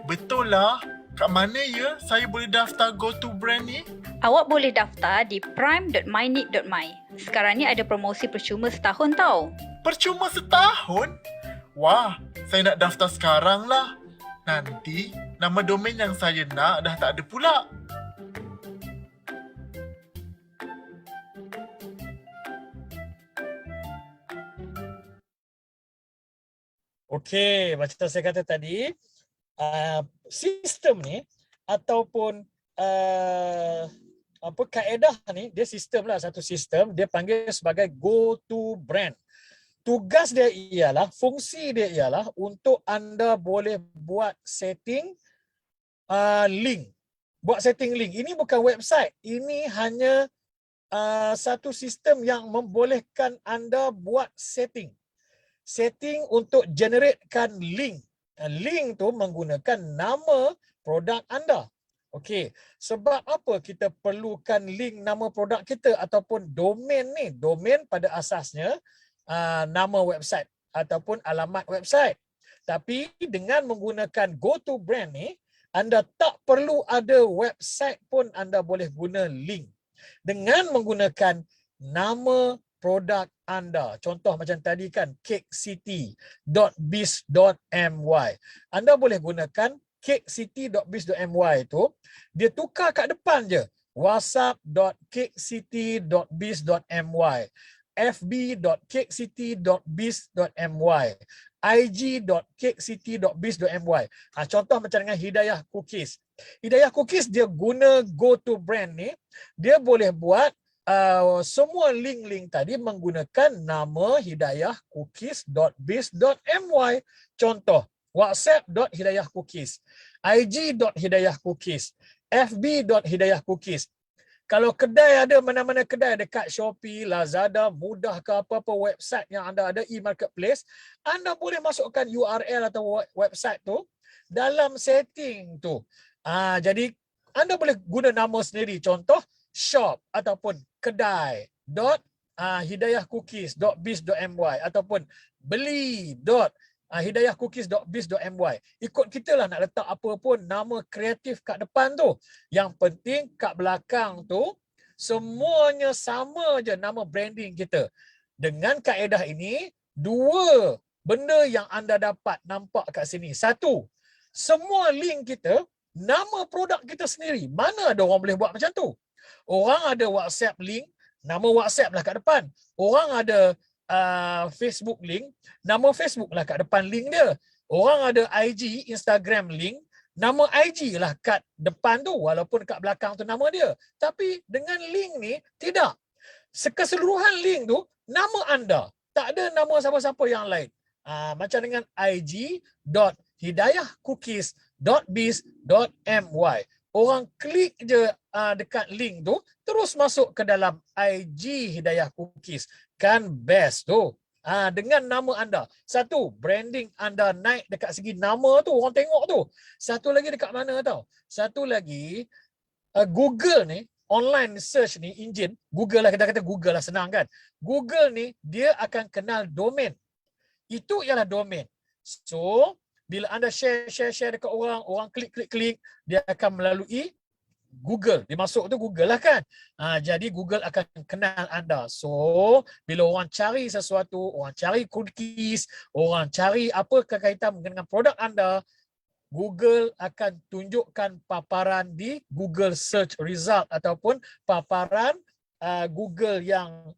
S4: Betul lah. Kat mana ya saya boleh daftar GoToBrand ni?
S5: Awak boleh daftar di prime.mainik.my. Sekarang ni ada promosi percuma setahun tau.
S4: Percuma setahun? Wah, saya nak daftar sekarang lah. Nanti nama domain yang saya nak dah tak ada pula.
S2: Okey, macam saya kata tadi, sistem ni ataupun kaedah ni, dia sistem lah, satu sistem, dia panggil sebagai GoToBrand. Tugas dia ialah, fungsi dia ialah untuk anda boleh buat setting link. Buat setting link. Ini bukan website. Ini hanya satu sistem yang membolehkan anda buat setting. Setting untuk generatekan link. Link tu menggunakan nama produk anda. Okey, sebab apa kita perlukan link nama produk kita ataupun domain ni? Domain pada asasnya nama website ataupun alamat website. Tapi dengan menggunakan GoToBrand ni, anda tak perlu ada website pun anda boleh guna link. Dengan menggunakan nama produk anda. Contoh macam tadi kan, cakecity.biz.my. Anda boleh gunakan cakecity.biz.my tu, dia tukar kat depan je. whatsapp.cakecity.biz.my, fb.cakecity.biz.my, ig.cakecity.biz.my. Contoh macam dengan Hidayah Cookies. Hidayah Cookies dia guna GoToBrand ni, dia boleh buat semua link-link tadi menggunakan nama hidayahcookies.biz.my. Contoh, whatsapp.hidayahcookies, ig.hidayahcookies, fb.hidayahcookies. Kalau kedai ada, mana-mana kedai dekat Shopee, Lazada, Mudah ke apa-apa website yang anda ada, e-marketplace, anda boleh masukkan URL atau website tu dalam setting tu. Jadi anda boleh guna nama sendiri. Contoh, shop ataupun kedai.hidayahcookies.biz.my ataupun beli.hidayahcookies.biz.my. Ikut kita lah nak letak apa pun nama kreatif kat depan tu. Yang penting kat belakang tu semuanya sama je nama branding kita. Dengan kaedah ini, dua benda yang anda dapat nampak kat sini. Satu, semua link kita nama produk kita sendiri. Mana ada orang boleh buat macam tu? Orang ada WhatsApp link, nama WhatsApp lah kat depan. Orang ada Facebook link, nama Facebook lah kat depan link dia. Orang ada IG, Instagram link, nama IG lah kat depan tu, walaupun kat belakang tu nama dia. Tapi dengan link ni, tidak. Keseluruhan link tu, nama anda. Tak ada nama siapa-siapa yang lain. Macam dengan ig.hidayahcookies.biz.my. Orang klik je dekat link tu, terus masuk ke dalam IG Hidayah Cookies. Kan best tu. Dengan nama anda. Satu, branding anda naik dekat segi nama tu, orang tengok tu. Satu lagi dekat mana tau? Satu lagi, Google ni, online search ni, engine, Google lah, kita kata Google lah, senang kan. Google ni, dia akan kenal domain. Itu ialah domain. So, bila anda share dekat orang, orang klik, dia akan melalui Google. Dia masuk tu Google lah kan. Jadi Google akan kenal anda. So, bila orang cari sesuatu, orang cari cookies, orang cari apa kaitan dengan produk anda, Google akan tunjukkan paparan di Google Search Result ataupun paparan Google yang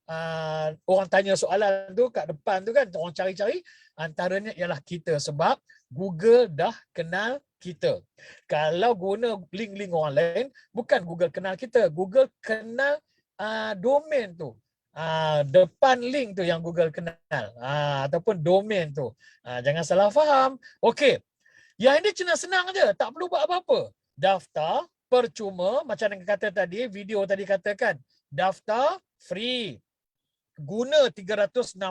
S2: orang tanya soalan tu kat depan tu kan, orang cari-cari, antaranya ialah kita sebab Google dah kenal kita. Kalau guna link-link orang lain, bukan Google kenal kita, Google kenal domain tu. Depan link tu yang Google kenal, ataupun domain tu. Jangan salah faham. Okey. Yang ini senang je, tak perlu buat apa-apa. Daftar percuma, macam yang kata tadi, video tadi katakan, daftar free. Guna 365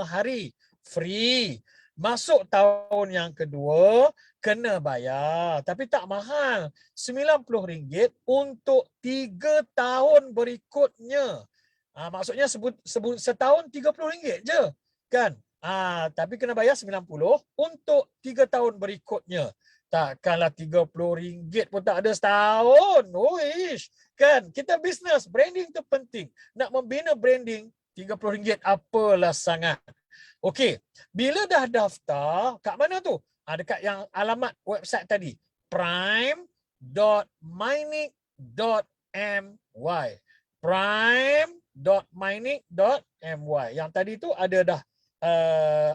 S2: hari, free. Masuk tahun yang kedua, kena bayar. Tapi tak mahal, RM90 untuk 3 tahun berikutnya. Maksudnya setahun RM30 je, kan? Tapi kena bayar 90 untuk 3 tahun berikutnya. Takkanlah RM30 pun tak ada setahun. Uish, kan? Kita bisnes, branding tu penting. Nak membina branding, RM30 apalah sangat. Okey, bila dah daftar, kat mana tu? Dekat yang alamat website tadi. prime.mynick.my. prime.mynick.my. Yang tadi tu ada dah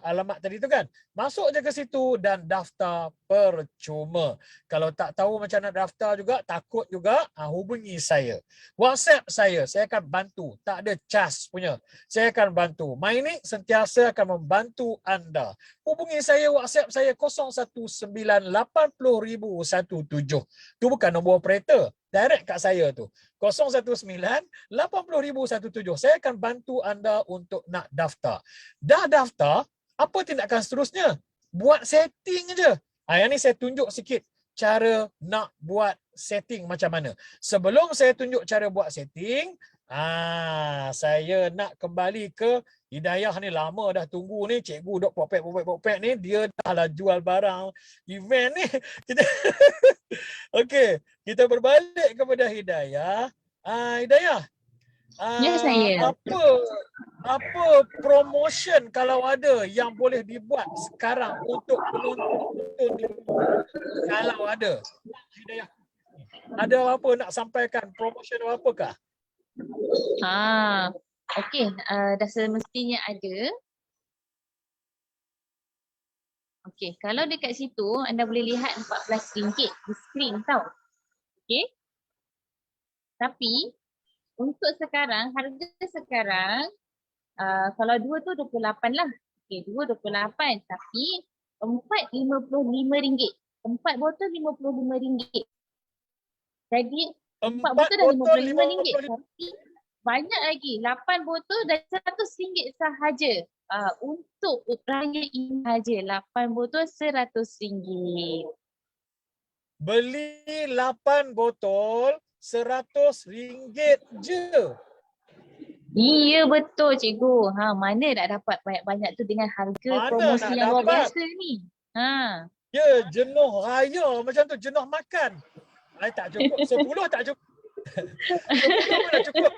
S2: alamat tadi tu kan. Masuk je ke situ dan daftar percuma. Kalau tak tahu macam nak daftar juga, takut juga, hubungi saya. WhatsApp saya akan bantu. Tak ada cas punya. Saya akan bantu. MyNick sentiasa akan membantu anda. Hubungi saya, WhatsApp saya 01980,017. Tu bukan nombor operator. Direct kat saya tu. 01980,017. Saya akan bantu anda untuk nak daftar. Dah daftar, apa tindakan seterusnya? Buat setting je. Yang ni saya tunjuk sikit cara nak buat setting macam mana. Sebelum saya tunjuk cara buat setting, saya nak kembali ke Hidayah ni. Lama dah tunggu ni. Cikgu dok popek ni. Dia dah lah jual barang event ni. Okey, kita berbalik kepada Hidayah. Hidayah,
S3: Ya, saya.
S2: apa promotion kalau ada yang boleh dibuat sekarang untuk penonton? Kalau ada, Hidayah, ada apa nak sampaikan? Promotion apakah?
S3: Okey, dah semestinya ada. Okey, kalau dekat situ anda boleh lihat RM14 di skrin tau. Okey. Tapi untuk sekarang, harga sekarang kalau dua tu 28 lah. Okey, dua 28, tapi empat RM55. 4 botol RM55. Jadi 4 botol dah RM55. Tapi banyak lagi, 8 botol dan RM100 sahaja. Untuk raya ini saja, 8 botol RM100.
S2: Beli 8 botol RM100 je.
S3: Iya betul cikgu. Mana nak dapat banyak-banyak tu dengan harga promosi yang luar biasa ni.
S2: Ya, jenuh raya macam tu, jenuh makan. Tak cukup, 10 tak cukup. 10 pun tak cukup.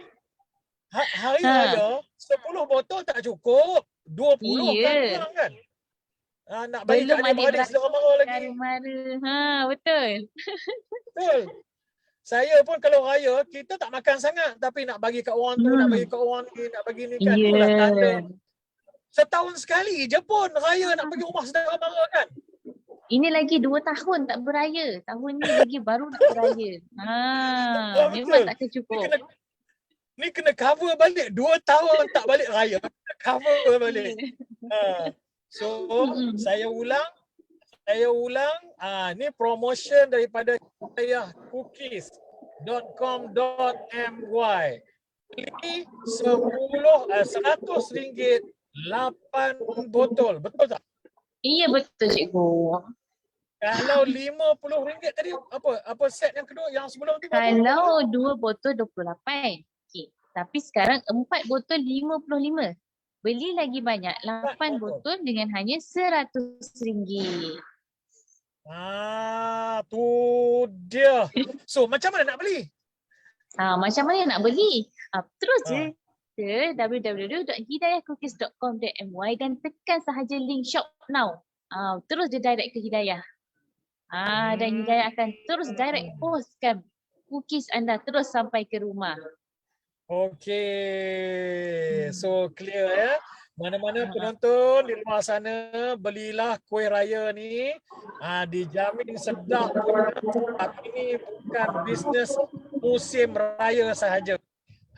S2: Hari raya 10 botol tak cukup. 20 kan kurang kan? Nak bagi kat adik-beradik sedara mara lagi.
S3: Betul.
S2: Betul. Saya pun kalau raya, kita tak makan sangat. Tapi nak bagi kat orang tu, nak bagi kat orang ni, nak bagi ni kan. Itulah tanda. Setahun sekali je pun raya nak pergi rumah sedara mara kan.
S3: Ini lagi 2 tahun tak beraya. Tahun ni lagi baru nak beraya. Memang takkan cukup.
S2: Ni kena cover balik. 2 tahun tak balik raya. Cover balik. So, saya ulang. Ni promotion daripada cookies.com.my. Beli RM100 8 botol. Betul tak?
S3: Iya betul cikgu.
S2: Kalau RM50 tadi apa set yang kedua yang sebelum tu?
S3: Kalau 2 botol 28. Okey. Tapi sekarang 4 botol 55. Beli lagi banyak 8 botol dengan hanya RM100.
S2: Tu dia. So macam mana nak beli?
S3: Macam mana nak beli? Terus je ke www.hidayahcookies.com.my dan tekan sahaja link shop now. Terus dia direct ke Hidayah. Dan Hidayah akan terus direct postkan cookies anda terus sampai ke rumah.
S2: Okey. So clear ya. Mana-mana penonton di luar sana, belilah kuih raya ni. Dijamin sedap. Tapi ini bukan bisnes musim raya sahaja.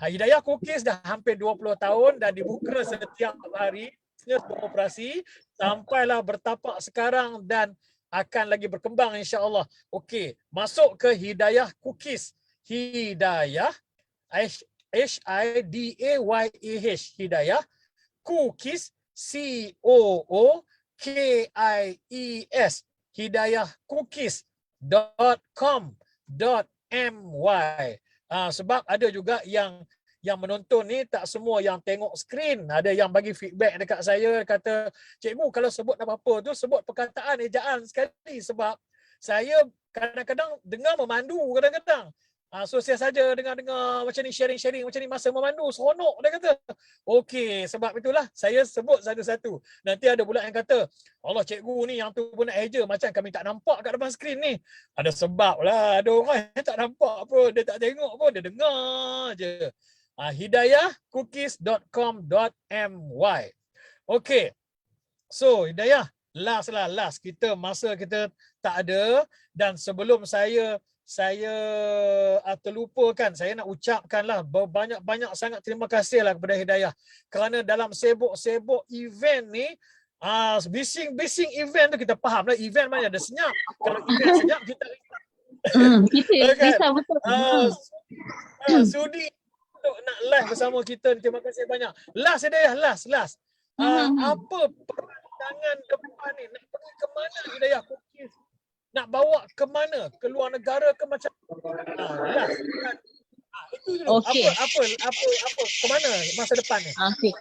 S2: Hidayah Cookies dah hampir 20 tahun dan dibuka setiap hari. Bisnes beroperasi sampailah bertapak sekarang dan akan lagi berkembang insya-Allah. Okey, masuk ke Hidayah Cookies. Hidayah HIDAYAH Hidayah Cookies COOKIES hidayahcookies.com.my. Sebab ada juga yang menonton ni tak semua yang tengok skrin. Ada yang bagi feedback dekat saya kata, "Cikgu kalau sebut apa-apa tu sebut perkataan ejaan sekali sebab saya kadang-kadang dengar memandu kadang-kadang." So saya saja dengar-dengar macam ni sharing-sharing macam ni masa memandu seronok dia kata. Okey, sebab itulah saya sebut satu-satu. Nanti ada pula yang kata, "Allah cikgu ni yang tu pun nak eja macam kami tak nampak kat depan skrin ni." Ada sebab lah, ada orang yang tak nampak pun, dia tak tengok pun, dia dengar je. hidayahcookies.com.my. Okey. So Hidayah, last. Masa kita tak ada dan sebelum saya terlupakan, saya nak ucapkanlah banyak sangat terima kasihlah kepada Hidayah kerana dalam sibuk-sibuk event ni, bising event tu kita faham lah, event mana ada senyap. Kalau event senyap kita
S3: Kita betul.
S2: Sudi untuk nak live bersama kita. Terima kasih banyak. Last Hidayah, last. Apa perancangan depan ni? Nak pergi ke mana Hidayah Cookies? Nak bawa ke mana? Ke luar negara ke macam last. Itu dulu.
S3: Okey.
S2: Apa ke mana masa depan ni?
S3: Okey.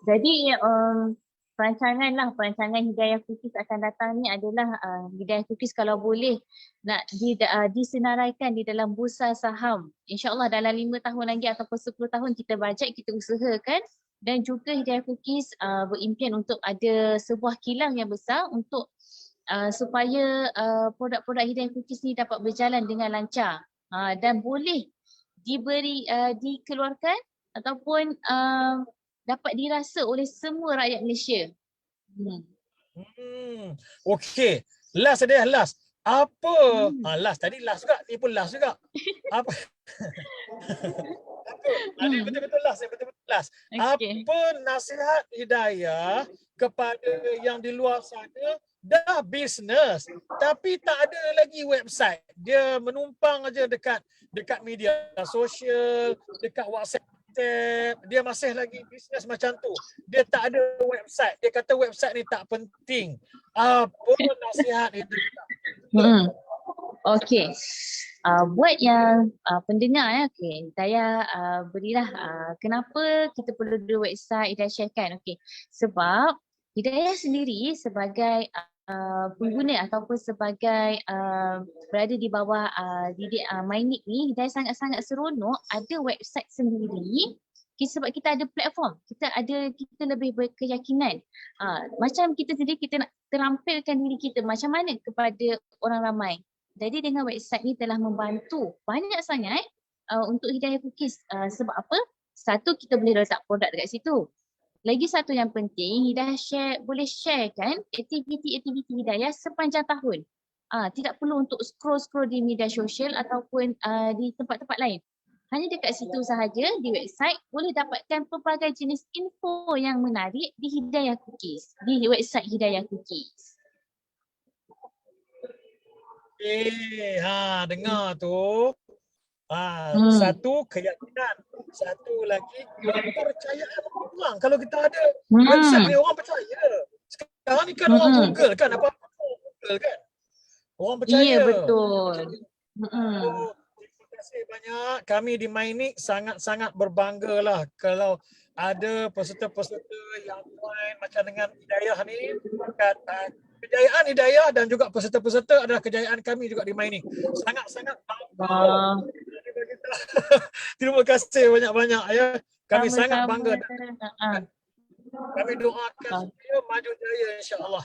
S3: Jadi perancangan Hidayah Cookies akan datang ni adalah Hidayah Cookies kalau boleh nak disenaraikan di dalam bursa saham. InsyaAllah dalam 5 tahun lagi ataupun 10 tahun kita bajet, kita usahakan. Dan juga Hidayah Cookies berimpian untuk ada sebuah kilang yang besar untuk supaya produk-produk Hidayah Cookies ni dapat berjalan dengan lancar dan boleh dikeluarkan ataupun dapat dirasa oleh semua rakyat Malaysia.
S2: Okey. Last Hidayah, last. Apa? Last tadi last juga, ni pun last juga. Apa? Ini betul-betul last.
S3: Okay.
S2: Apa nasihat Hidayah kepada yang di luar sana dah bisnes tapi tak ada lagi website. Dia menumpang aja dekat media sosial, dekat WhatsApp. Dia masih lagi bisnes macam tu. Dia tak ada website. Dia kata website ni tak penting. Apa nasihat itu?
S3: Okey. Buat yang pendengar okey, saya berilah kenapa kita perlu ada website Hidayah sharekan. Okey. Sebab Hidayah sendiri sebagai pengguna ataupun sebagai berada di bawah didik MyNIC ni, Hidayah sangat-sangat seronok ada website sendiri. Sebab kita ada platform, kita lebih berkeyakinan. Macam kita sendiri, kita nak terampilkan diri kita macam mana kepada orang ramai. Jadi dengan website ni telah membantu banyak sangat untuk Hidayah Cookies. Sebab apa? Satu, kita boleh letak produk dekat situ. Lagi satu yang penting, Hidayah boleh sharekan aktiviti-aktiviti Hidayah sepanjang tahun. Tidak perlu untuk scroll-scroll di media sosial ataupun di tempat-tempat lain. Hanya dekat situ sahaja di website boleh dapatkan pelbagai jenis info yang menarik di Hidayah Cookies, di website Hidayah Cookies.
S2: Dengar tu. Satu keyakinan, satu lagi kepercayaan orang. Kalau kita ada website ni orang percaya. Sekarang ni kan orang Google kan, apa-apa Google kan. Orang
S3: Iya,
S2: percaya.
S3: betul.
S2: Oh, terima kasih banyak. Kami di Mainik sangat-sangat berbangga lah kalau ada peserta-peserta yang join macam dengan Hidayah ni. Kejayaan Hidayah dan juga peserta-peserta adalah kejayaan kami juga di Mainik. Sangat-sangat bangga.
S3: Wah,
S2: Terima kasih banyak-banyak ya. Kami sangat
S3: sama-sama.
S2: bangga dan kami doakan
S3: Ah,
S2: supaya maju jaya insya-Allah.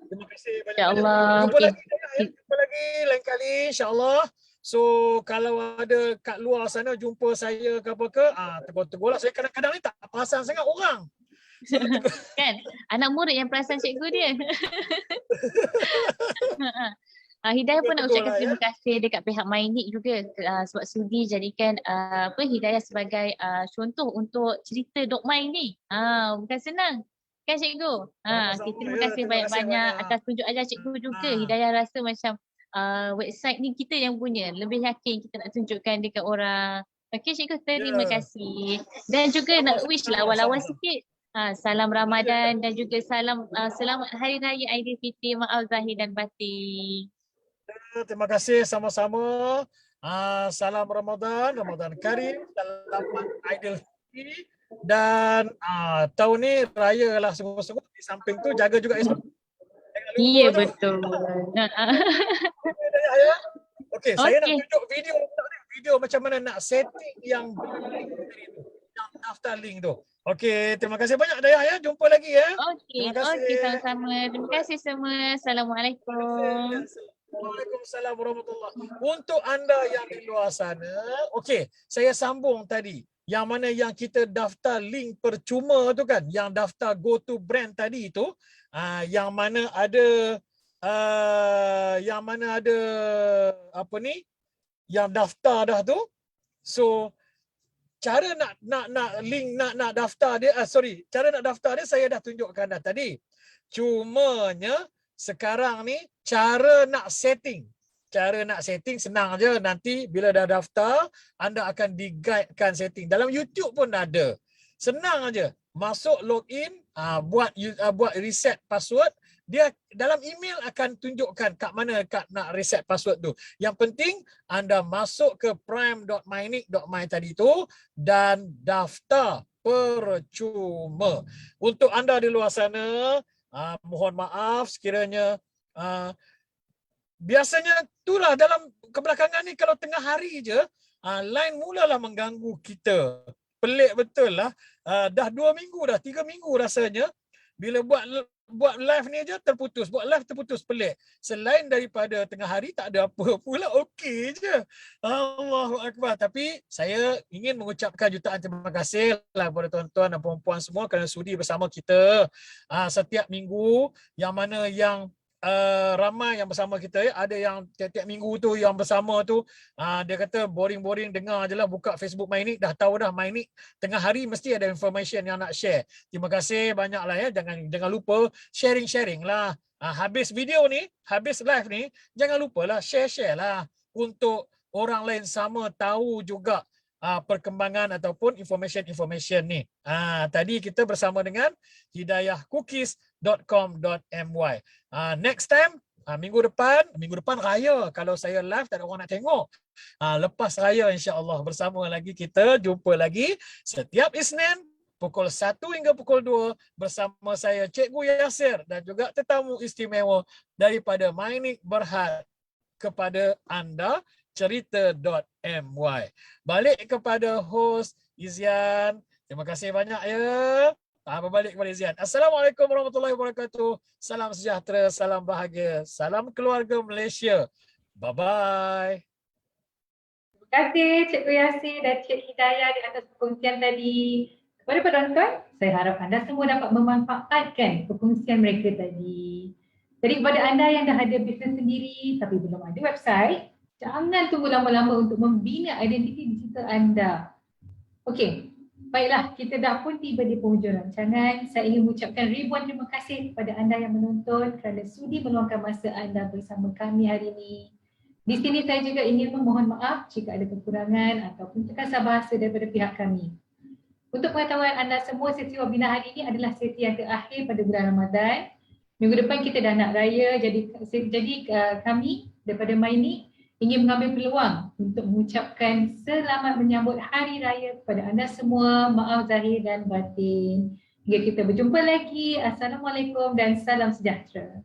S2: Terima kasih
S3: Ya
S2: banyak-banyak.
S3: Allah.
S2: Jumpa
S3: Okay.
S2: lagi ya. Jumpa lagi lain kali insya-Allah. So kalau ada kat luar sana jumpa saya ke apa ke, tegur-tegur lah. Saya kadang-kadang ni tak perasan sangat orang. So tegur.
S3: Kan? Anak murid yang perasan cikgu dia. Hidayah pun nak
S2: Tegur
S3: ucapkan
S2: lah,
S3: terima kasih dekat pihak Mainik juga sebab sudi jadikan Hidayah sebagai contoh untuk cerita Dok Mai ni. Bukan senang. Kan cikgu?
S2: Sama-sama
S3: Terima
S2: ya.
S3: kasih
S2: Terima kasih
S3: banyak-banyak
S2: banyak.
S3: atas tunjuk ajar cikgu juga.
S2: Ah.
S3: Hidayah rasa macam website ni kita yang punya. Lebih yakin kita nak tunjukkan dekat orang. Okey cikgu, terima
S2: Ya.
S3: kasih. Dan juga nak wish lah awal-awal sikit. Salam Ramadan dan juga selamat Hari Raya Aidilfitri, maaf zahir dan batin.
S2: Terima kasih sama-sama. Salam Ramadan Karim. Selamat Aidilfitri. Dan tahun ni raya lah sungguh-sungguh. Di samping tu jaga juga SPM. Jangan lupa
S3: Iya
S2: tu.
S3: betul.
S2: Ya. Okey, saya nak
S3: Okey.
S2: tunjuk video macam mana nak setting yang daftar link tu. Okey, terima kasih banyak Dayah ya. Jumpa lagi ya.
S3: Okey,
S2: Terima kasih.
S3: okey sama-sama. Terima kasih semua. Assalamualaikum.
S2: Waalaikumsalam warahmatullahi. Untuk anda yang di luar sana, okey, saya sambung tadi. Yang mana yang kita daftar link percuma tu kan, yang daftar go to brand tadi tu, yang mana ada apa ni? Yang daftar dah tu. So cara nak link nak daftar dia cara nak daftar dia saya dah tunjukkan dah tadi. Cumanya sekarang ni cara nak setting senang je. Nanti bila dah daftar anda akan diguidekan setting. Dalam YouTube pun ada. Senang aja. Masuk login, buat reset password. Dia dalam email akan tunjukkan kat mana nak reset password tu. Yang penting anda masuk ke prime.mainik.my tadi tu dan daftar percuma. Untuk anda di luar sana, mohon maaf sekiranya biasanya itulah dalam kebelakangan ni kalau tengah hari je line mulalah mengganggu kita. Pelik betul lah. Dah 2 minggu dah, 3 minggu rasanya bila buat live ni aja terputus. Buat live terputus, pelik. Selain daripada tengah hari tak ada apa pula, okey je. Allahu Akbar. Tapi saya ingin mengucapkan jutaan terima kasih lah kepada tuan-tuan dan puan-puan semua kerana sudi bersama kita setiap minggu, yang mana yang ramai yang bersama kita ya. Ada yang tiap-tiap minggu tu yang bersama tu dia kata boring-boring dengar je lah, buka Facebook Mainik dah tahu dah Mainik tengah hari mesti ada information yang nak share. Terima kasih banyak lah ya. Jangan lupa sharing lah. Habis video ni, habis live ni, jangan lupalah share lah untuk orang lain sama tahu juga perkembangan ataupun information ni. Tadi kita bersama dengan hidayahcookies.com.my. Next time minggu depan raya, kalau saya live tak ada orang nak tengok. Lepas raya insya-Allah bersama lagi kita, jumpa lagi setiap Isnin pukul 1 hingga pukul 2 bersama saya Cikgu Yasir dan juga tetamu istimewa daripada Mainik Berhad kepada anda, cerita.my. Balik kepada host Izian. Terima kasih banyak ya. Berbalik kepada Izian. Assalamualaikum warahmatullahi wabarakatuh. Salam sejahtera, salam bahagia, salam keluarga Malaysia. Bye-bye.
S1: Terima kasih Cikgu Yasir dan Cik Hidayah di atas perkongsian tadi. Kepada penonton, saya harap anda semua dapat memanfaatkan perkongsian mereka tadi. Jadi kepada anda yang dah ada bisnes sendiri tapi belum ada website, jangan tunggu lama-lama untuk membina identiti digital anda. Okey, baiklah, kita dah pun tiba di penghujung rancangan. Saya ingin mengucapkan ribuan terima kasih kepada anda yang menonton kerana sudi meluangkan masa anda bersama kami hari ini. Di sini saya juga ingin memohon maaf jika ada kekurangan ataupun terkasar bahasa daripada pihak kami. Untuk pengetahuan anda semua, sesi webinar hari ini adalah sesi yang terakhir pada bulan Ramadan. Minggu depan kita dah nak raya, jadi kami daripada Maini ingin mengambil peluang untuk mengucapkan selamat menyambut Hari Raya kepada anda semua. Maaf zahir dan batin. Hingga kita berjumpa lagi. Assalamualaikum dan salam sejahtera.